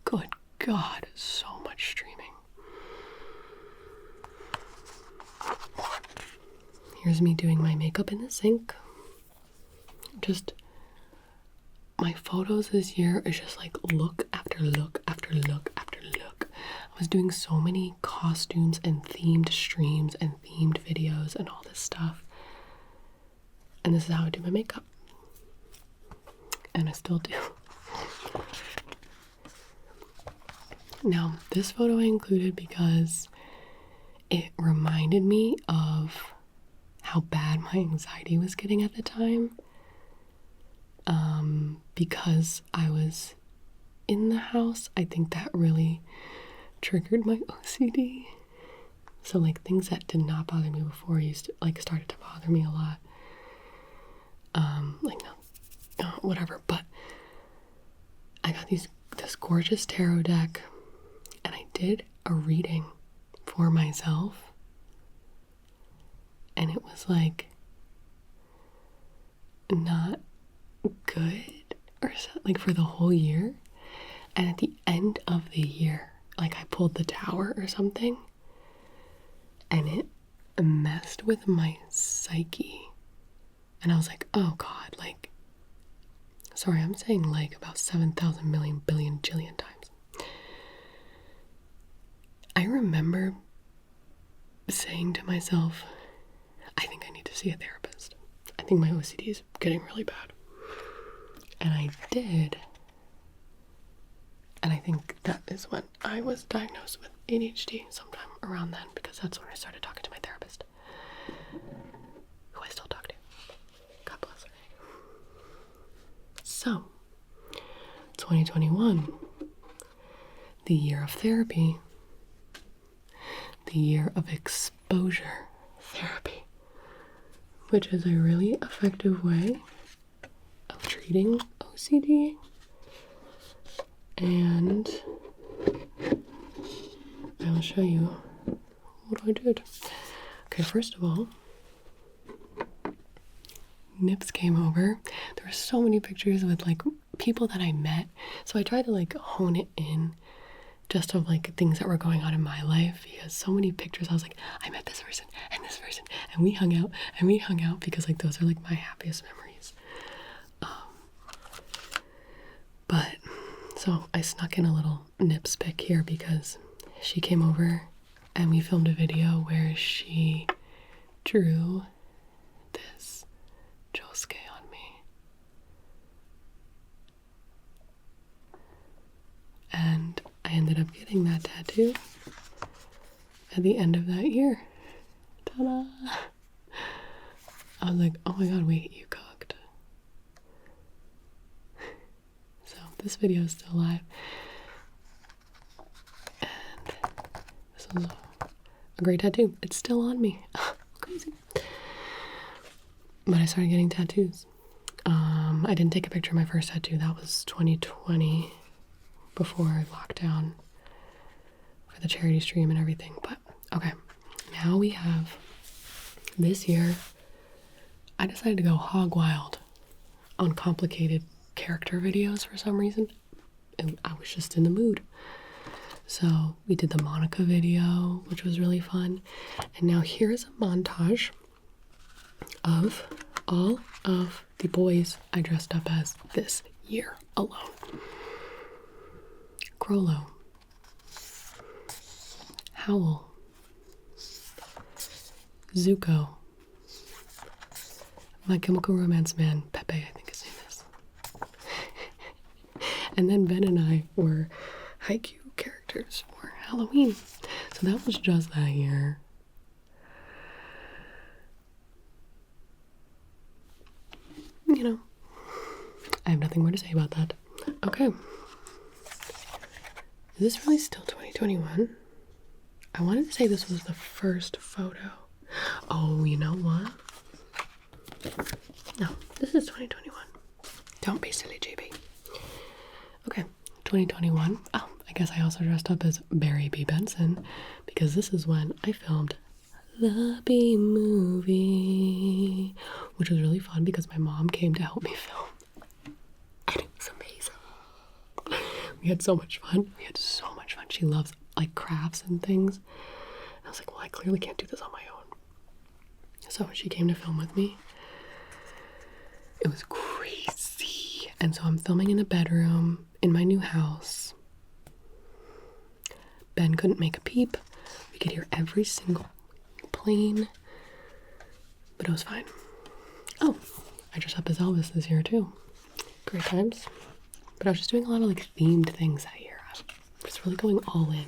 Good God, so much streaming. Here's me doing my makeup in the sink. Just my photos this year is just like look after look after look after look. I was doing so many costumes and themed streams and themed videos and all this stuff. And this is how I do my makeup. And I still do. Now, this photo I included because it reminded me of how bad my anxiety was getting at the time. Because I was in the house, I think that really triggered my OCD. So like things that did not bother me before started to bother me a lot. Whatever. But I got this gorgeous tarot deck, and I did a reading for myself, and it was like not good or so, like for the whole year. And at the end of the year, like I pulled the Tower or something, and it messed with my psyche. And I was like, oh God, like, sorry, I'm saying like about 7,000 million billion jillion times. I remember saying to myself, I think I need to see a therapist. I think my OCD is getting really bad. And I did. And I think that is when I was diagnosed with ADHD, sometime around then, because that's when I started talking to my therapist, who I still talk to. God bless her. So, 2021, the year of therapy, the year of exposure therapy, which is a really effective way of treating OCD. And I will show you what I did. Okay, first of all, Nips came over. There were so many pictures with like people that I met. So I tried to like hone it in just of like things that were going on in my life, because so many pictures I was like, I met this person and we hung out because like those are like my happiest memories. But so I snuck in a little Nips pic here because she came over and we filmed a video where she drew this Josuke on me. And I ended up getting that tattoo at the end of that year. Ta-da! I was like, oh my God, wait, you cooked. So this video is still live. And this is a great tattoo. It's still on me. Crazy. But I started getting tattoos. I didn't take a picture of my first tattoo. That was 2020, before lockdown, for the charity stream and everything. But okay, now we have this year. I decided to go hog wild on complicated character videos for some reason. And I was just in the mood. So we did the Monica video, which was really fun. And now here's a montage of all of the boys I dressed up as this year alone. Grollo, Howl, Zuko, My Chemical Romance man, Pepe, I think his name is. And then Ben and I were Haikyuu characters for Halloween. So that was just that year. You know, I have nothing more to say about that. Okay. Is this really still 2021? I wanted to say this was the first photo. Oh, you know what? No, this is 2021. Don't be silly, Gibi. Okay, 2021. Oh, I guess I also dressed up as Barry B. Benson because this is when I filmed the B movie, which was really fun because my mom came to help me film. And it was amazing. We had so much fun. She loves like crafts and things. And I was like, well, I clearly can't do this on my own. So she came to film with me. It was crazy. And so I'm filming in a bedroom in my new house. Ben couldn't make a peep. We could hear every single plane. But it was fine. Oh, I dressed up as Elvis this year too. Great times. But I was just doing a lot of like themed things that year. I was really going all in.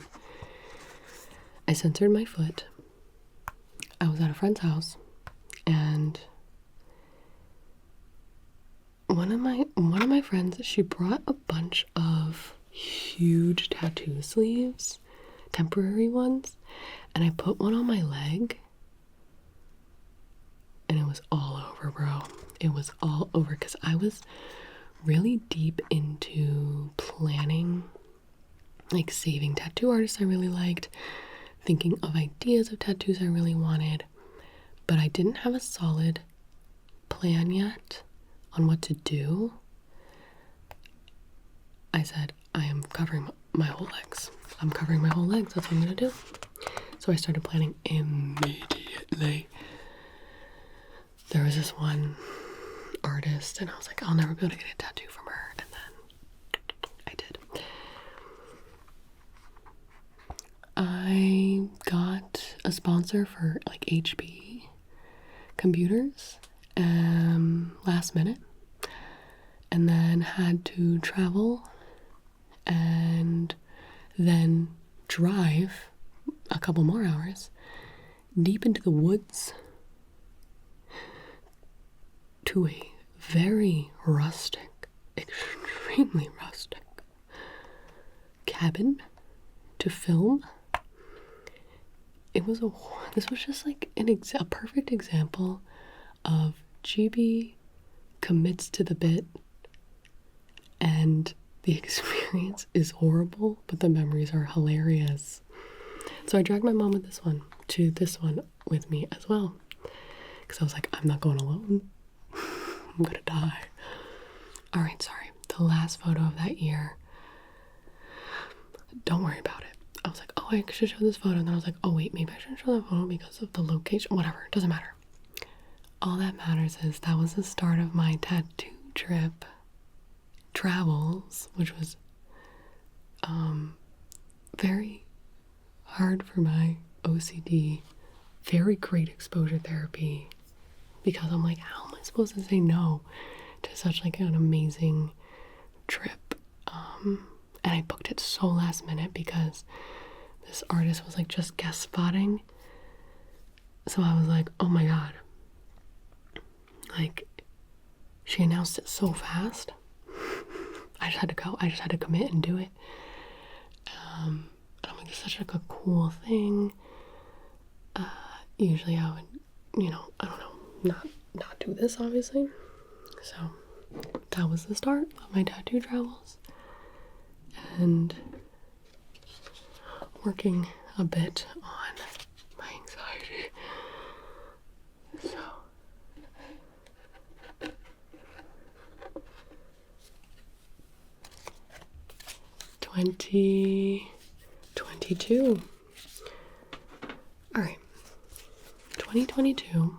I censored my foot. I was at a friend's house and one of my friends, she brought a bunch of huge tattoo sleeves, temporary ones, and I put one on my leg and it was all over, bro. It was all over because I was really deep into planning, like saving tattoo artists I really liked, thinking of ideas of tattoos I really wanted, but I didn't have a solid plan yet on what to do. I said, I am covering my whole legs. I'm covering my whole legs. That's what I'm gonna do. So I started planning immediately. There was this one artist and I was like, I'll never be able to get a tattoo from her. And then I did. I got a sponsor for like HP computers last minute, and then had to travel and then drive a couple more hours deep into the woods to a very rustic, extremely rustic cabin to film. This was just like a perfect example of Gibi commits to the bit and the experience is horrible, but the memories are hilarious. So I dragged my mom with this one with me as well. Because I was like, I'm not going alone. I'm gonna die. Alright, sorry. The last photo of that year. Don't worry about it. I was like, oh, I should show this photo. And then I was like, oh, wait, maybe I shouldn't show that photo because of the location. Whatever, it doesn't matter. All that matters is that was the start of my tattoo trip travels, which was very hard for my OCD. Very great exposure therapy because I'm like, how am I supposed to say no to such like an amazing trip? And I booked it so last minute because this artist was like just guest spotting. So I was like, oh my god. Like, she announced it so fast. I just had to go. I just had to commit and do it. And I'm like, it's such like a cool thing. Usually I would, I don't know, not do this obviously. So that was the start of my tattoo travels. And working a bit on my anxiety. So 2022. All right. 2022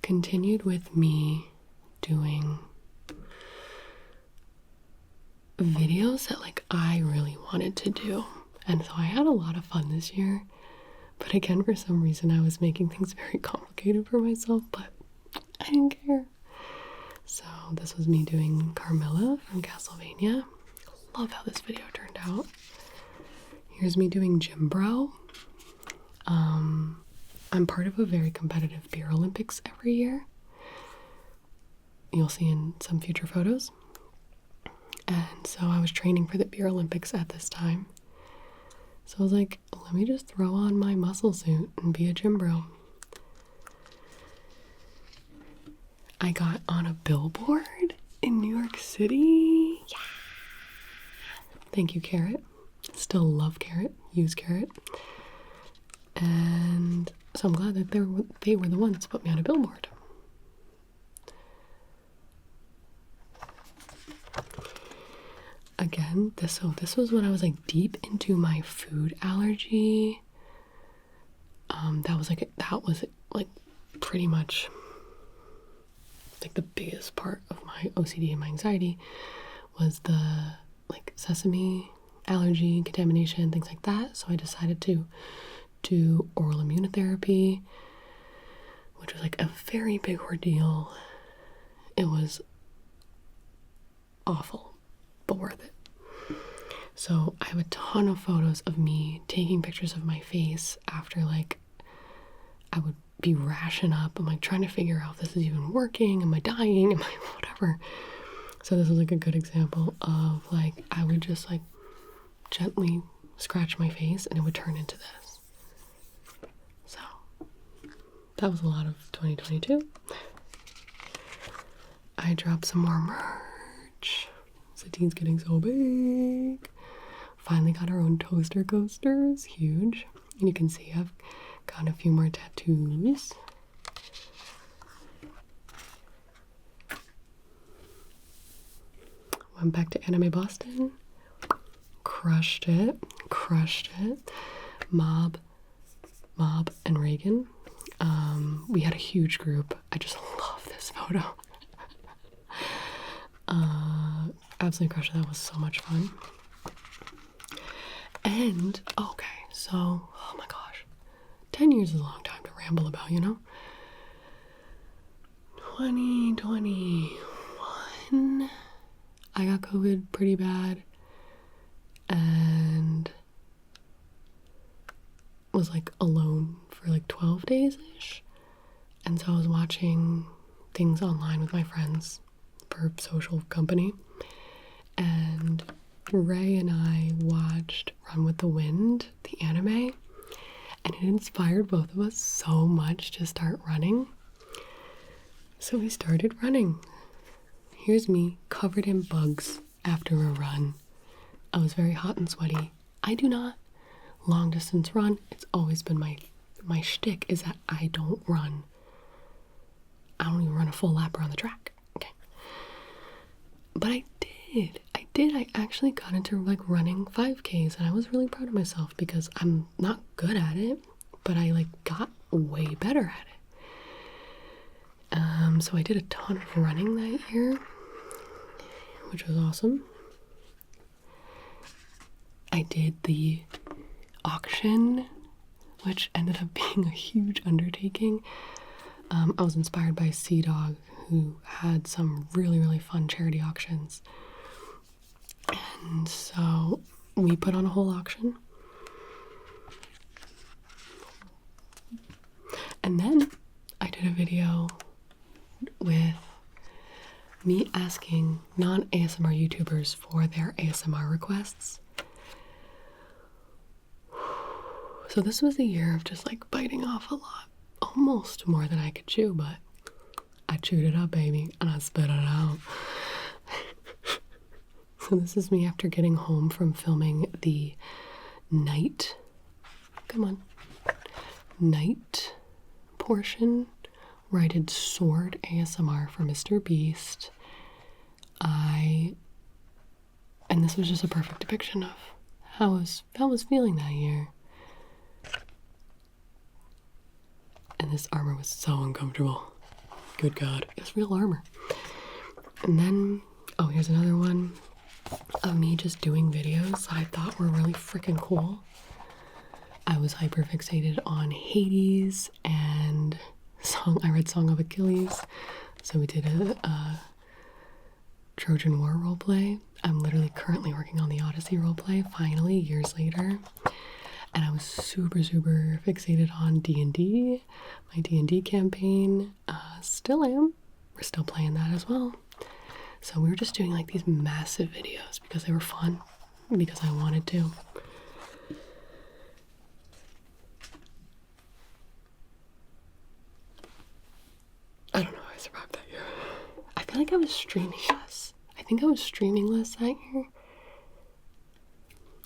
continued with me doing videos that like I really wanted to do. And so I had a lot of fun this year. But again, for some reason I was making things very complicated for myself, but I didn't care. So this was me doing Carmilla from Castlevania. Love how this video turned out. Here's me doing Gym Bro. I'm part of a very competitive beer Olympics every year. You'll see in some future photos. And so I was training for the beer Olympics at this time. So I was like, let me just throw on my muscle suit and be a gym bro. I got on a billboard in New York City. Yeah. Thank you, Carrot. Still love Carrot. Use Carrot. And so I'm glad that they were the ones to put me on a billboard. Again, this was when I was like deep into my food allergy. That was like pretty much like the biggest part of my OCD and my anxiety was the like sesame allergy, contamination, things like that. So I decided to do oral immunotherapy, which was like a very big ordeal. It was awful, but worth it. So I have a ton of photos of me taking pictures of my face after like I would be rashing up. I'm like trying to figure out if this is even working. Am I dying? Am I whatever? So this was like a good example of like I would just like gently scratch my face and it would turn into this. So that was a lot of 2022. I dropped some more merch. Satine's getting so big. Finally got our own toaster coasters. Huge. And you can see I've got a few more tattoos. Went back to Anime Boston. Crushed it. Mob and Reagan. We had a huge group. I just love this photo. Absolutely crushed it. That was so much fun. And okay, so oh my gosh, 10 years is a long time to ramble about, you know. 2021, I got COVID pretty bad and was like alone for like 12 days ish. And so I was watching things online with my friends for social company. And Ray and I watched Run with the Wind, the anime, and it inspired both of us so much to start running. So we started running. Here's me covered in bugs after a run. I was very hot and sweaty. I do not long distance run. It's always been my shtick is that I don't run. I don't even run a full lap around the track. Okay. But I did. I actually got into like running 5Ks and I was really proud of myself because I'm not good at it, but I like got way better at it. So I did a ton of running that year, which was awesome. I did the auction, which ended up being a huge undertaking. I was inspired by Sea Dog, who had some really, really fun charity auctions. And so we put on a whole auction. And then I did a video with me asking non-ASMR YouTubers for their ASMR requests. So this was a year of just like biting off a lot. Almost more than I could chew, but I chewed it up, baby, and I spit it out. So this is me after getting home from filming the night portion where I did sword ASMR for Mr. Beast. I And this was just a perfect depiction of how I was feeling that year. And this armor was so uncomfortable. Good God. It's real armor. And then, oh, here's another one of me just doing videos I thought were really freaking cool. I was hyper fixated on Hades and I read Song of Achilles. So we did a Trojan War roleplay. I'm literally currently working on the Odyssey roleplay, finally, years later. And I was super, super fixated on D&D, my D&D campaign. Still am. We're still playing that as well. So we were just doing like these massive videos because they were fun, because I wanted to. I don't know how I survived that year. I feel like I was streaming less. I think I was streaming less that year,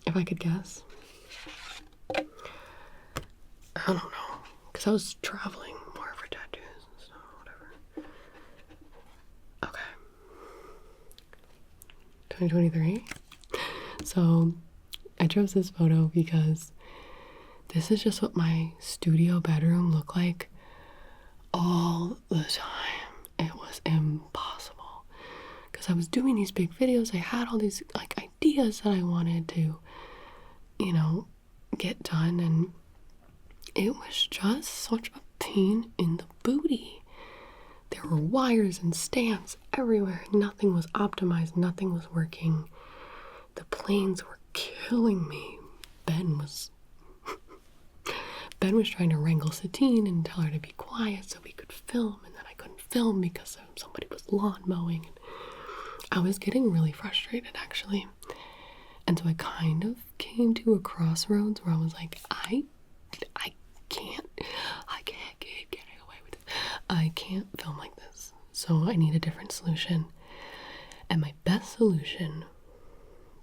if I could guess. I don't know, because I was traveling more for tattoos and stuff, whatever. Okay. 2023. So I chose this photo because this is just what my studio bedroom looked like all the time. It was impossible because I was doing these big videos. I had all these like ideas that I wanted to, you know, get done, and it was just such a pain in the booty. There were wires and stands everywhere. Nothing was optimized. Nothing was working. The planes were killing me. Ben was trying to wrangle Satine and tell her to be quiet so we could film, and then I couldn't film because somebody was lawn mowing. And I was getting really frustrated, actually. And so I kind of came to a crossroads where I was like, I can't get away with it. I can't film like this. So I need a different solution. And my best solution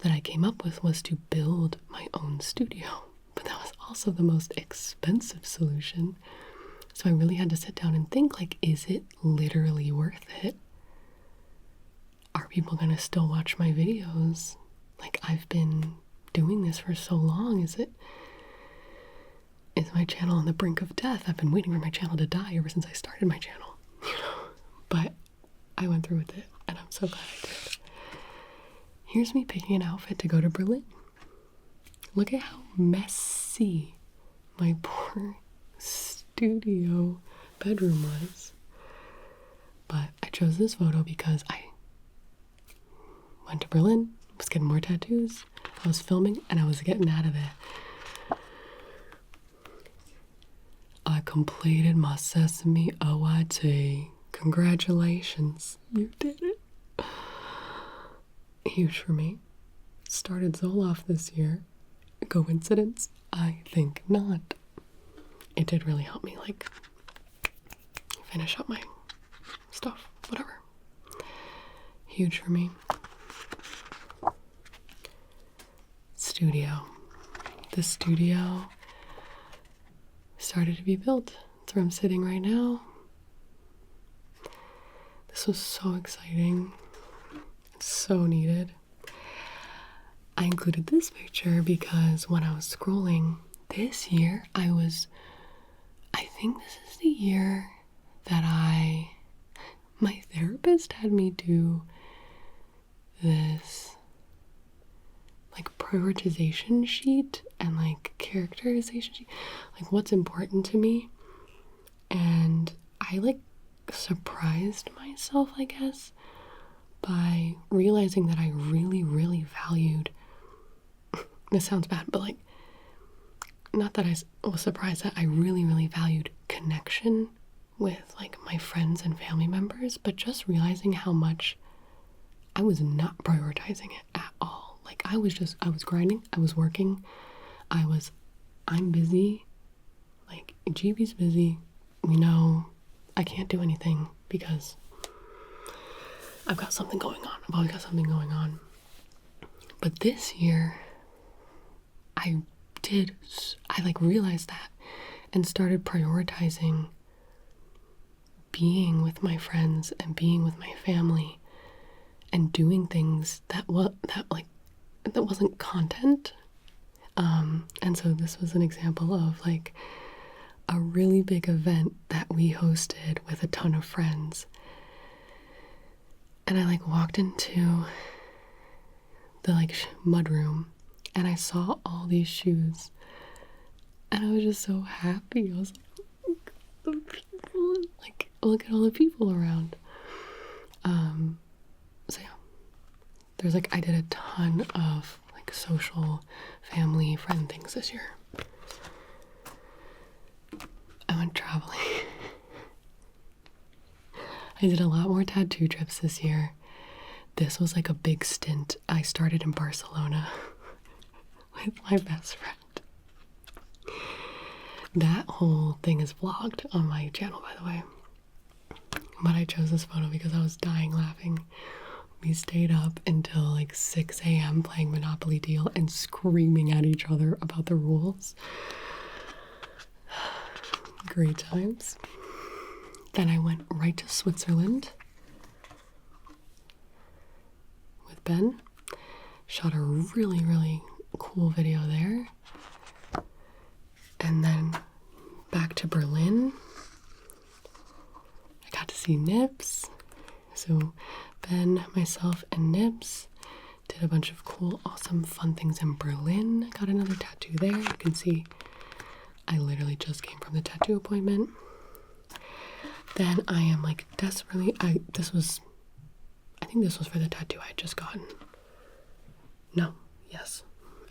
that I came up with was to build my own studio. But that was also the most expensive solution. So I really had to sit down and think, like, is it literally worth it? Are people gonna still watch my videos? Like, I've been doing this for so long. Is my channel on the brink of death? I've been waiting for my channel to die ever since I started my channel, you know? But I went through with it, and I'm so glad I did. Here's me picking an outfit to go to Berlin. Look at how messy my poor studio bedroom was. But I chose this photo because I went to Berlin, was getting more tattoos, I was filming, and I was getting out of there. I completed my Sesame OIT. Congratulations, you did it. Huge for me. Started Zoloft this year. Coincidence? I think not. It did really help me, like, finish up my stuff, whatever. Huge for me. Studio. The studio started to be built. That's where I'm sitting right now. This was so exciting. It's so needed. I included this picture because when I was scrolling this year, I think this is the year that my therapist had me do this like prioritization sheet and like characterization sheet, like what's important to me. And I like surprised myself, I guess, by realizing that I really, really valued, this sounds bad, but like, not that I was surprised, that I really, really valued connection with like my friends and family members, but just realizing how much I was not prioritizing it at all. Like I was grinding, I was working, I'm busy, like Gibi's busy, we know I can't do anything because I've got something going on. I've always got something going on. But this year, I like realized that and started prioritizing being with my friends and being with my family and doing things that like that wasn't content. And so this was an example of like a really big event that we hosted with a ton of friends. And I like walked into the like mud room and I saw all these shoes and I was just so happy. I was like, the people, like, look at all the people around. So yeah, there's like, I did a ton of like social, family, friend things this year. I went traveling. I did a lot more tattoo trips this year. This was like a big stint. I started in Barcelona with my best friend. That whole thing is vlogged on my channel, by the way. But I chose this photo because I was dying laughing. We stayed up until like 6 a.m. playing Monopoly Deal and screaming at each other about the rules. Great times. Then I went right to Switzerland with Ben. Shot a really, really cool video there. And then back to Berlin. I got to see Nips. So Ben, myself, and Nips did a bunch of cool, awesome, fun things in Berlin. Got another tattoo there. You can see I literally just came from the tattoo appointment. Then I am like desperately, I think this was for the tattoo I had just gotten. No, yes.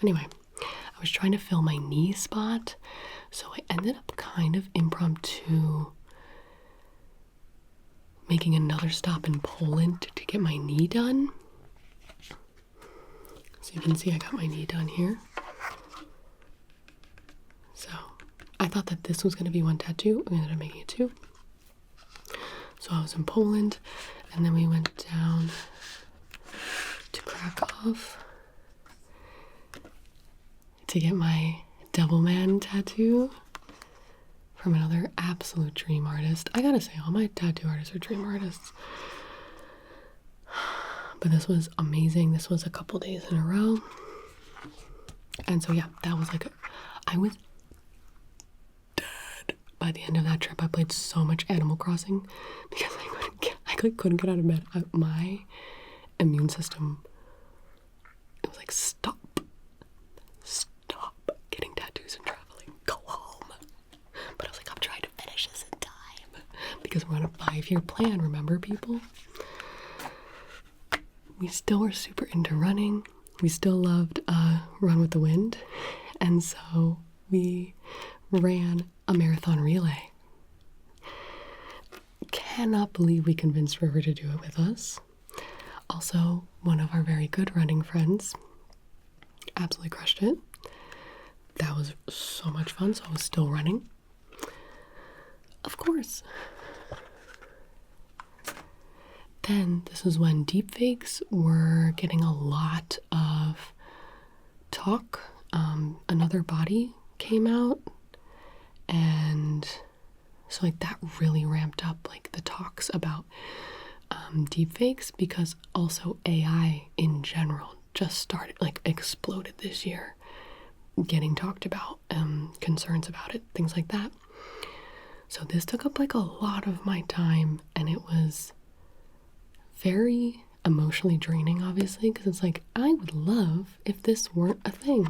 Anyway, I was trying to fill my knee spot, so I ended up kind of impromptu making another stop in Poland to get my knee done. So you can see I got my knee done here. So I thought that this was going to be one tattoo. We ended up making it two. So I was in Poland, and then we went down to Krakow to get my Devilman tattoo from another absolute dream artist. I gotta say, all my tattoo artists are dream artists. But this was amazing. This was a couple days in a row. And so yeah, that was like, I was dead by the end of that trip. I played so much Animal Crossing because I couldn't get out of bed. My immune system, it was like, stop getting tattoos and traveling, go home. But I was like, I'm trying to finish this in time because we're on a 5-year plan, remember, people? We still were super into running. We still loved Run with the Wind, and so we ran a marathon relay. Cannot believe we convinced River to do it with us. Also, one of our very good running friends absolutely crushed it. That was so much fun, so I was still running. Of course. Then, this is when deepfakes were getting a lot of talk. Another Body came out, and so like that really ramped up like the talks about deepfakes, because also AI in general just started, like, exploded this year, getting talked about, concerns about it, things like that. So this took up like a lot of my time, and it was very emotionally draining, obviously, because it's like, I would love if this weren't a thing,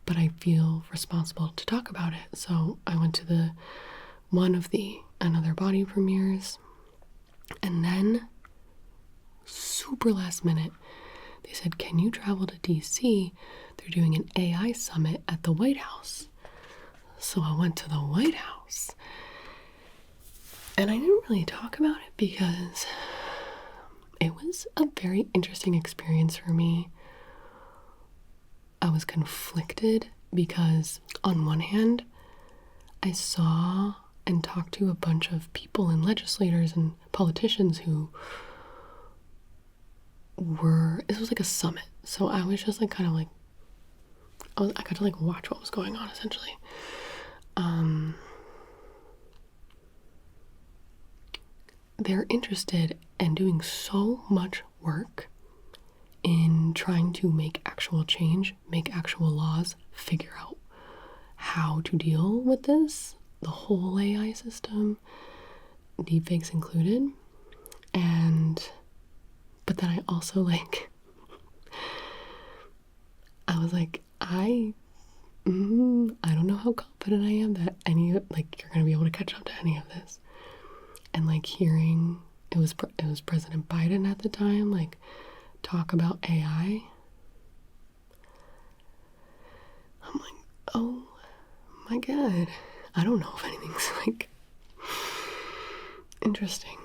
but I feel responsible to talk about it. So I went to one of the Another Body premieres, and then super last minute they said, can you travel to DC? They're doing an AI summit at the White House. So I went to the White House, and I didn't really talk about it because it was a very interesting experience for me. I was conflicted because on one hand, I saw and talked to a bunch of people and legislators and politicians who this was like a summit. So I was just like kind of like, I got to like watch what was going on essentially. They're interested in doing so much work in trying to make actual change, make actual laws, figure out how to deal with this, the whole AI system, deepfakes included. But then I also like, I was like, I don't know how confident I am that you're gonna be able to catch up to any of this. And like hearing, it was President Biden at the time, like talk about AI. I'm like, oh my God, I don't know if anything's like interesting.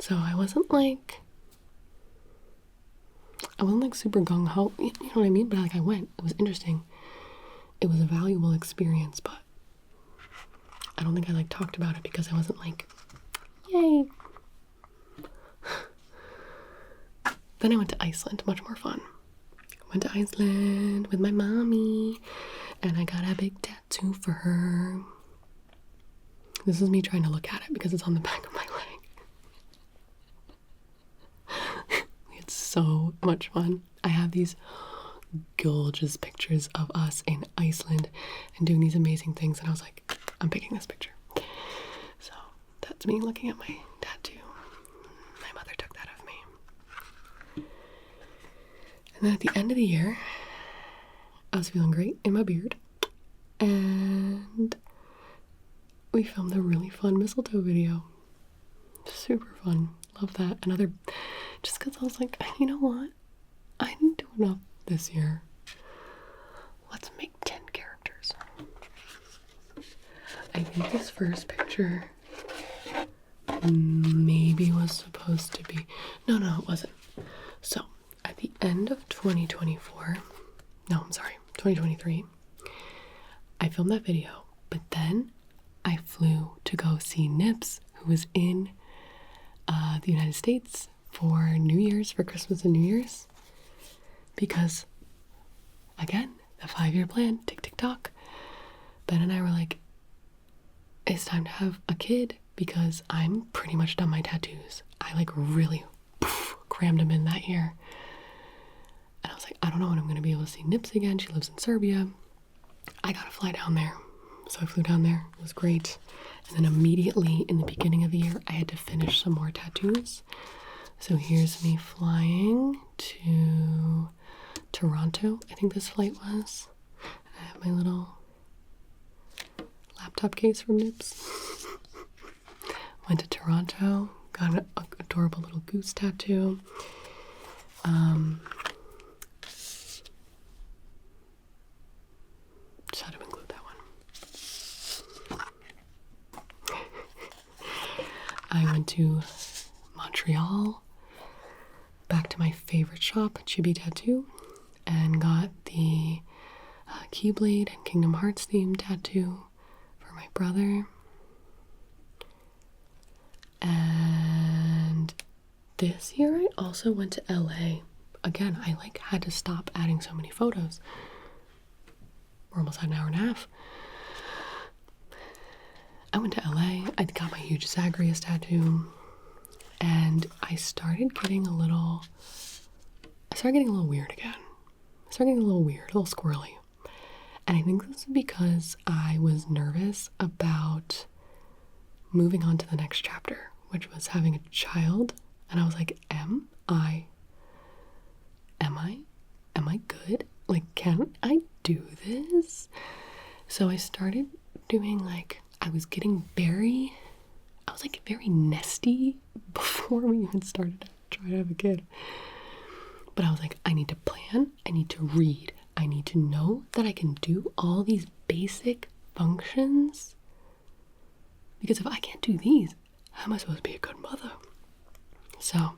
So I wasn't like super gung-ho, you know what I mean? But like I went, it was interesting. It was a valuable experience, but I don't think I like talked about it because I wasn't like, yay. Then I went to Iceland, much more fun. I went to Iceland with my mommy and I got a big tattoo for her. This is me trying to look at it because it's on the back of my leg. It's so much fun. I have these gorgeous pictures of us in Iceland and doing these amazing things, and I was like, I'm picking this picture. So that's me looking at my tattoo. My mother took that of me. And then at the end of the year, I was feeling great in my beard, and we filmed a really fun mistletoe video. Super fun. Love that. Just because I was like, you know what? I didn't do enough this year. Let's make 10 characters. I think this first picture maybe was supposed to be... No, it wasn't. So, at the end of 2023, I filmed that video, but then I flew to go see Nips, who was in the United States for New Year's, for Christmas and New Year's, because, again, the 5-year plan, tick, tick, tock. Ben and I were like, it's time to have a kid because I'm pretty much done my tattoos. I like really crammed them in that year. And I was like, I don't know when I'm going to be able to see Nips again. She lives in Serbia. I got to fly down there. So I flew down there. It was great. And then immediately in the beginning of the year, I had to finish some more tattoos. So here's me flying to Toronto, I think this flight was. I have my little laptop case from Nips. Went to Toronto, got an adorable little goose tattoo. Just had to include that one. I went to Montreal, back to my favorite shop, Gibi Tattoo, and got the Keyblade and Kingdom Hearts themed tattoo for my brother. And this year I also went to LA. Again, I had to stop adding so many photos. We're almost at an hour and a half. I went to LA. I got my huge Zagreus tattoo. And I started getting a little weird again. I started getting a little weird, a little squirrely. And I think this is because I was nervous about moving on to the next chapter, which was having a child. And I was like, am I good? Like, can I do this? So I started doing I was very nesty before we even started to try to have a kid. But I was like, I need to plan, I need to read, I need to know that I can do all these basic functions. Because if I can't do these, how am I supposed to be a good mother? So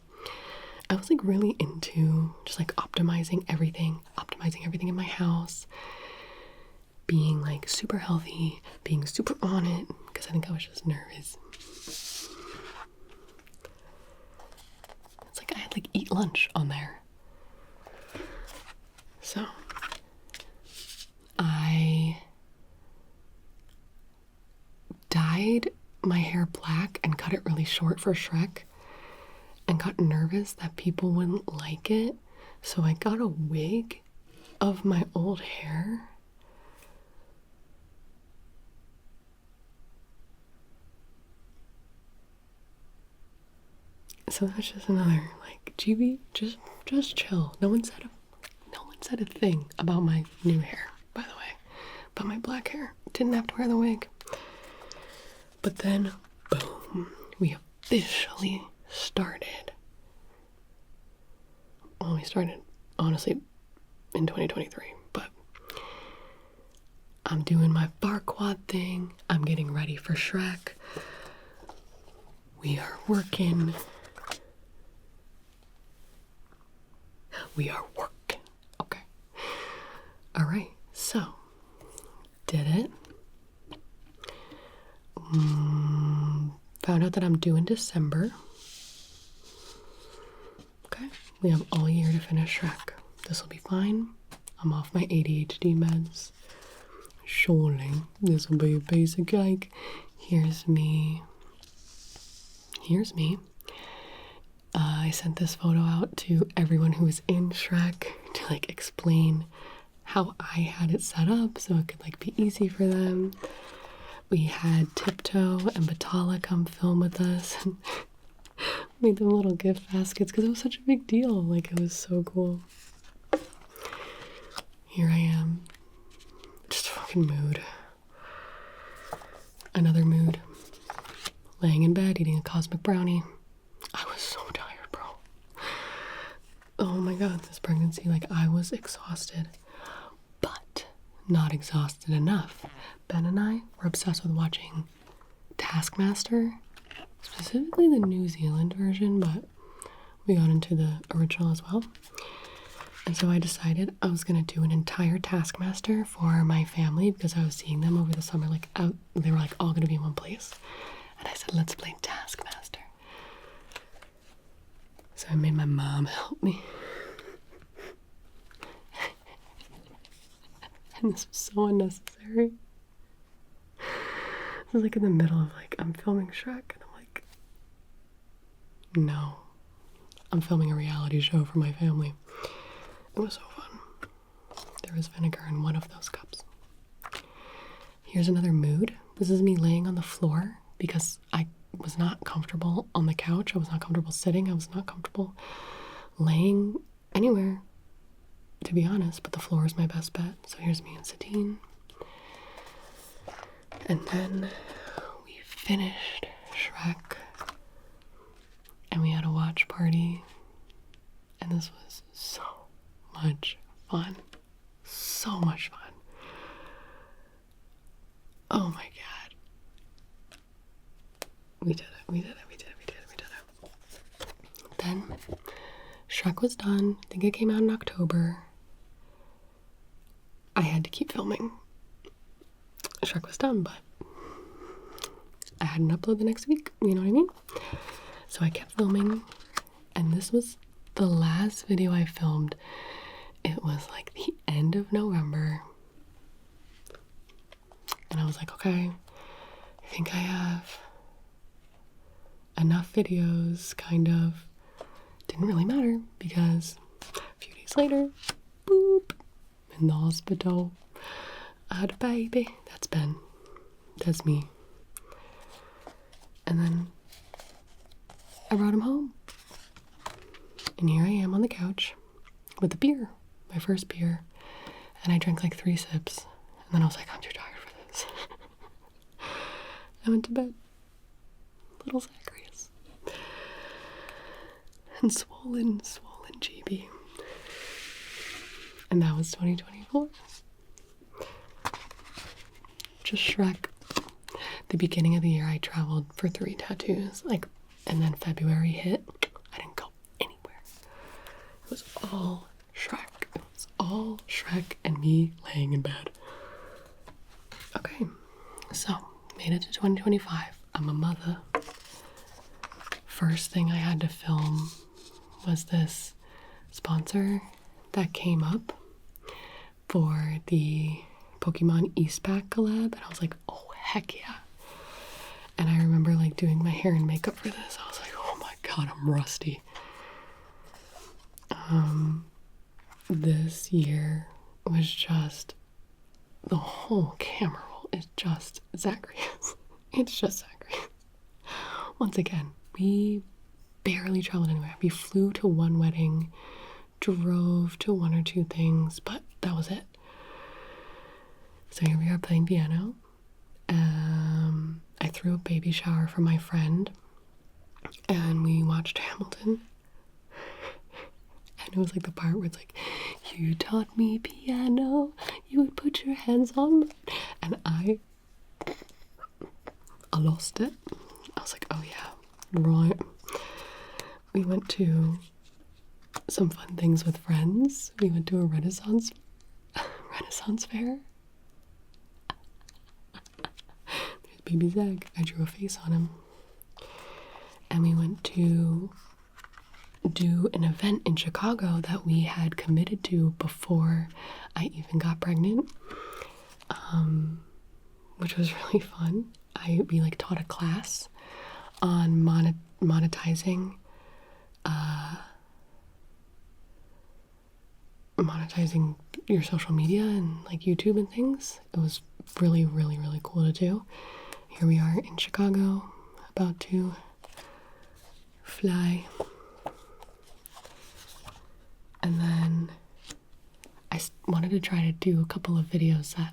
I was really into just optimizing everything in my house, being super healthy, being super on it, because I think I was just nervous. It's I had eat lunch on there. So I dyed my hair black and cut it really short for Shrek, and got nervous that people wouldn't like it. So I got a wig of my old hair. So that's just another, like, Gibi, just chill. No one said a thing about my new hair, by the way. But my black hair. Didn't have to wear the wig. But then, boom, we officially started. Well, we started, honestly, in 2023, but I'm doing my bar quad thing. I'm getting ready for Shrek. We are working. Okay. All right. So, did it. Found out that I'm due in December. Okay. We have all year to finish Shrek. This will be fine. I'm off my ADHD meds. Surely, this will be a basic like. Here's me. I sent this photo out to everyone who was in Shrek to like explain how I had it set up so it could like be easy for them. We had Tiptoe and Batala come film with us and made them little gift baskets because it was such a big deal. Like, it was so cool. Here I am. Just fucking mood. Another mood. Laying in bed, eating a cosmic brownie. I was so tired, bro. Oh my god, this pregnancy, like, I was exhausted. But not exhausted enough. Ben and I were obsessed with watching Taskmaster, specifically the New Zealand version, but we got into the original as well. And so I decided I was going to do an entire Taskmaster for my family because I was seeing them over the summer, like, out, they were like all going to be in one place. And I said, let's play Taskmaster. So I made my mom help me. And this was so unnecessary. It was like in the middle of like, I'm filming Shrek, and I'm like, no, I'm filming a reality show for my family. It was so fun. There was vinegar in one of those cups. Here's another mood. This is me laying on the floor because I was not comfortable on the couch. I was not comfortable sitting. I was not comfortable laying anywhere, to be honest, but the floor is my best bet. So here's me and Satine. And then we finished Shrek and we had a watch party, and this was so much fun. So much fun. Oh my god. We did it. Then Shrek was done. I think it came out in October. I had to keep filming. Shrek was done, but I hadn't uploaded the next week, you know what I mean? So I kept filming, and this was the last video I filmed. It was like the end of November, and I was like, okay, I think I have enough videos, kind of. Didn't really matter, because a few days later, boop, in the hospital. I had a baby. That's Ben. That's me. And then I brought him home. And here I am on the couch with a beer, my first beer. And I drank like 3 sips. And then I was like, I'm too tired for this. I went to bed. Little Zacharias. And swollen Gibi. And that was 2024. Just Shrek. The beginning of the year, I traveled for 3 tattoos. And then February hit. I didn't go anywhere. It was all Shrek. It was all Shrek and me laying in bed. Okay, so made it to 2025. I'm a mother. First thing I had to film was this sponsor that came up for the Pokemon East Pack collab, and I was like, oh heck yeah. And I remember like doing my hair and makeup for this. I was like, oh my god, I'm rusty. this year was just, the whole camera roll is just Zacharias. It's just Zacharias. Once again, we barely traveled anywhere. We flew to one wedding, drove to one or two things, but that was it. So here we are playing piano. I threw a baby shower for my friend, and we watched Hamilton. And it was like the part where it's like, you taught me piano, you would put your hands on me. And I lost it. I was like, oh yeah, right. We went to some fun things with friends. We went to a Renaissance fair. There's baby Zach. I drew a face on him. And we went to do an event in Chicago that we had committed to before I even got pregnant, which was really fun. We like taught a class on monetizing your social media and like YouTube and things. It was really, really, really cool to do. Here we are in Chicago, about to fly. And then I wanted to try to do a couple of videos that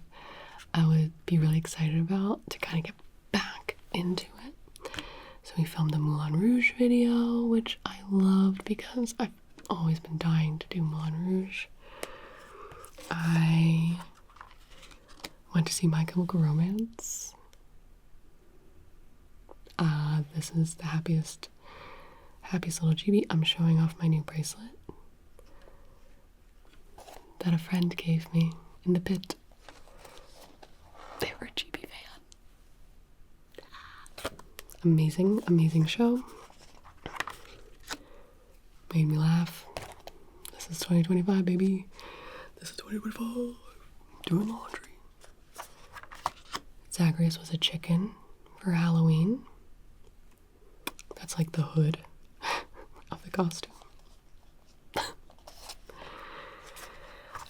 I would be really excited about to kind of get back into it. So we filmed the Moulin Rouge video, which I loved because I've always been dying to do Moulin Rouge. I went to see My Chemical Romance. This is the happiest little Gibi. I'm showing off my new bracelet that a friend gave me in the pit. They were a Gibi fan. Amazing show. Made me laugh. This is 2025, baby. This is 2025. Doing laundry. Zacharias was a chicken for Halloween. That's like the hood of the costume.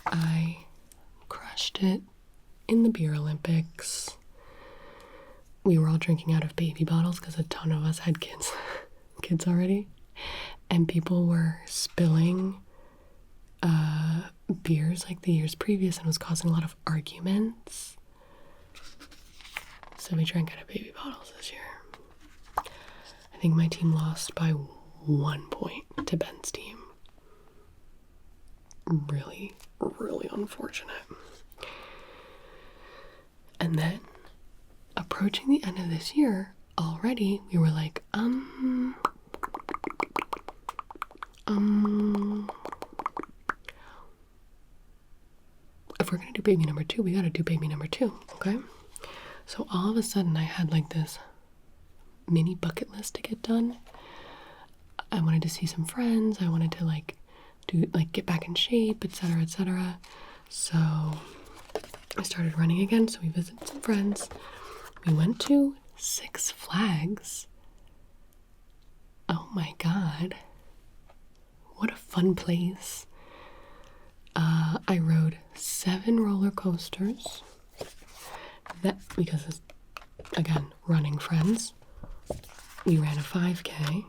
I crushed it in the beer Olympics. We were all drinking out of baby bottles because a ton of us had kids already. And people were spilling beers like the years previous, and it was causing a lot of arguments. So we drank out of baby bottles this year. I think my team lost by 1 point to Ben's team. Really, really unfortunate. And then, approaching the end of this year, already, we were like, if we're gonna do baby number 2, we gotta do baby number 2, okay? So all of a sudden, I had like this mini bucket list to get done. I wanted to see some friends. I wanted to get back in shape, etc., etc. So I started running again. So we visited some friends. We went to Six Flags. Oh my God. What a fun place. I rode 7 roller coasters. Because it's, again, running friends. We ran a 5K.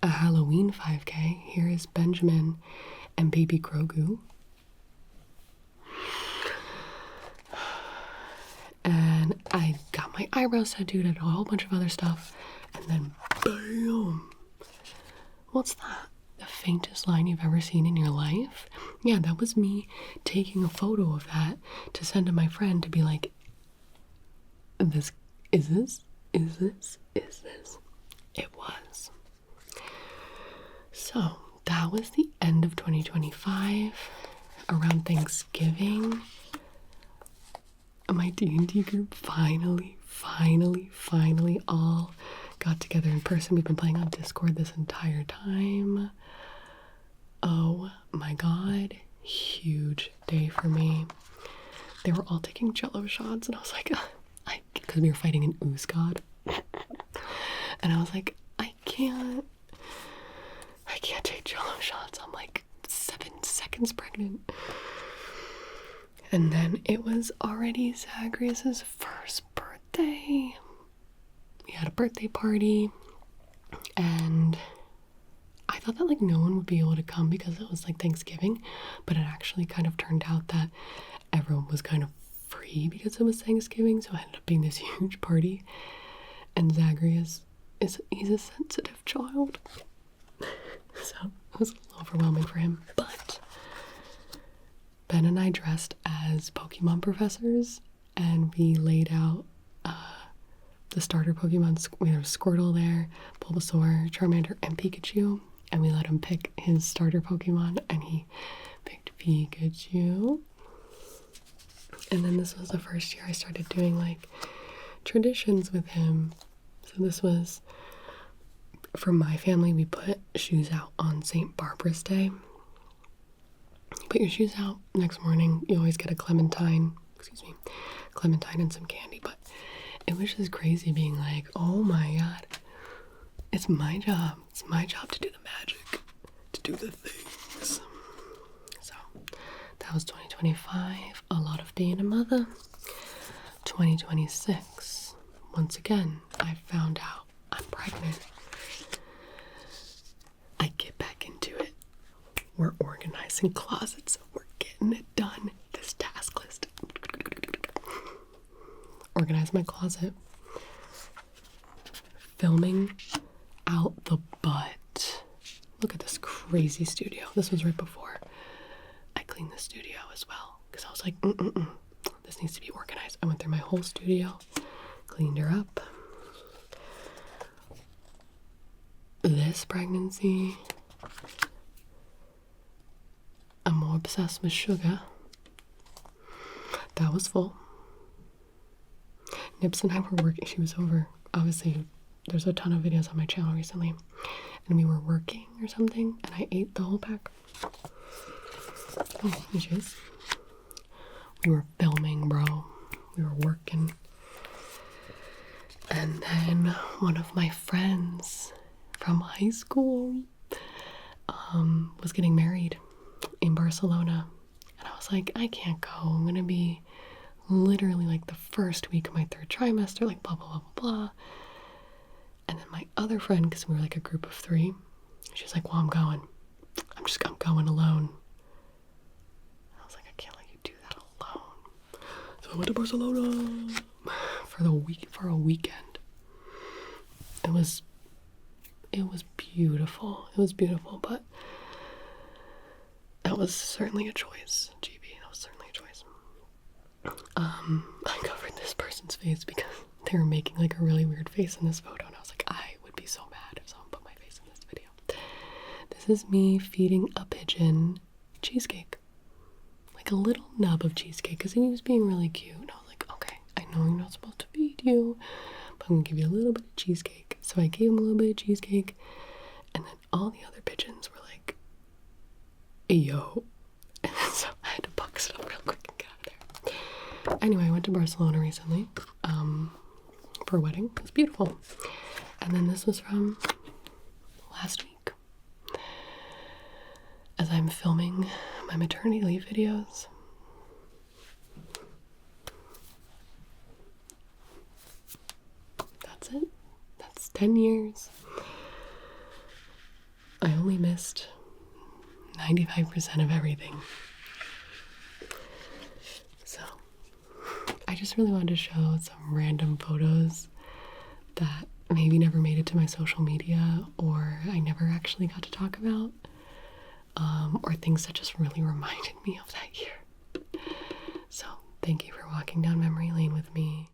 A Halloween 5K. Here is Benjamin and baby Grogu. And I got my eyebrows tattooed and a whole bunch of other stuff. And then, bam! What's that? The faintest line you've ever seen in your life? Yeah, that was me taking a photo of that to send to my friend to be like, is this? It was. So, that was the end of 2025. Around Thanksgiving, my D&D group finally all got together in person. We've been playing on Discord this entire time. Oh my God, huge day for me. They were all taking Jello shots, and I was like, because we were fighting an ooze god. And I was like, I can't take Jello shots. I'm like 7 seconds Megan's pregnant. And then it was already Zagreus' first birthday. We had a birthday party, and I thought that like no one would be able to come because it was like Thanksgiving, but it actually kind of turned out that everyone was kind of free because it was Thanksgiving, so it ended up being this huge party. And Zagreus he's a sensitive child, so it was a little overwhelming for him. But Ben and I dressed as Pokemon professors, and we laid out the starter Pokemon. We have Squirtle there, Bulbasaur, Charmander, and Pikachu, and we let him pick his starter Pokemon, and he picked Pikachu. And then this was the first year I started doing like traditions with him. So this was, for my family, we put shoes out on St. Barbara's Day. You put your shoes out, next morning you always get a clementine and some candy. But it was just crazy being like, oh my god, it's my job to do the magic, to do the things. So that was 2025, a lot of being a mother. 2026, once again, I found out I'm pregnant. I get back into it. We're organizing closets. We're getting it done. This task list. Organize my closet. Filming out the butt. Look at this crazy studio. This was right before I cleaned the studio as well, because I was like, this needs to be organized. I went through my whole studio, cleaned her up. This pregnancy, I'm more obsessed with sugar. That was full. Nips and I were working. She was over. Obviously, there's a ton of videos on my channel recently, and we were working or something, and I ate the whole pack. Oh, here she is. We were filming, bro. We were working. And then one of my friends from high school was getting married in Barcelona, and I was like, I can't go. I'm gonna be literally like the first week of my third trimester, like blah blah blah blah blah. And then my other friend, because we were like a group of 3, she's like, well, I'm going alone. I was like, I can't let you do that alone. So I went to Barcelona for a weekend. It was beautiful. It was beautiful, but that was certainly a choice, Gibi. That was certainly a choice. I covered this person's face because they were making like a really weird face in this photo, and I was like, I would be so mad if someone put my face in this video. This is me feeding a pigeon cheesecake. Like a little nub of cheesecake, because he was being really cute. And I was like, okay, I know you're not supposed to feed you, but I'm gonna give you a little bit of cheesecake. So I gave him a little bit of cheesecake, and then all the other pigeons were like, yo. And so I had to box it up real quick and get out of there. Anyway, I went to Barcelona recently for a wedding. It was beautiful. And then this was from last week, as I'm filming my maternity leave videos. That's it. That's 10 years. I only missed 95% of everything. So I just really wanted to show some random photos that maybe never made it to my social media, or I never actually got to talk about, or things that just really reminded me of that year. So thank you for walking down memory lane with me.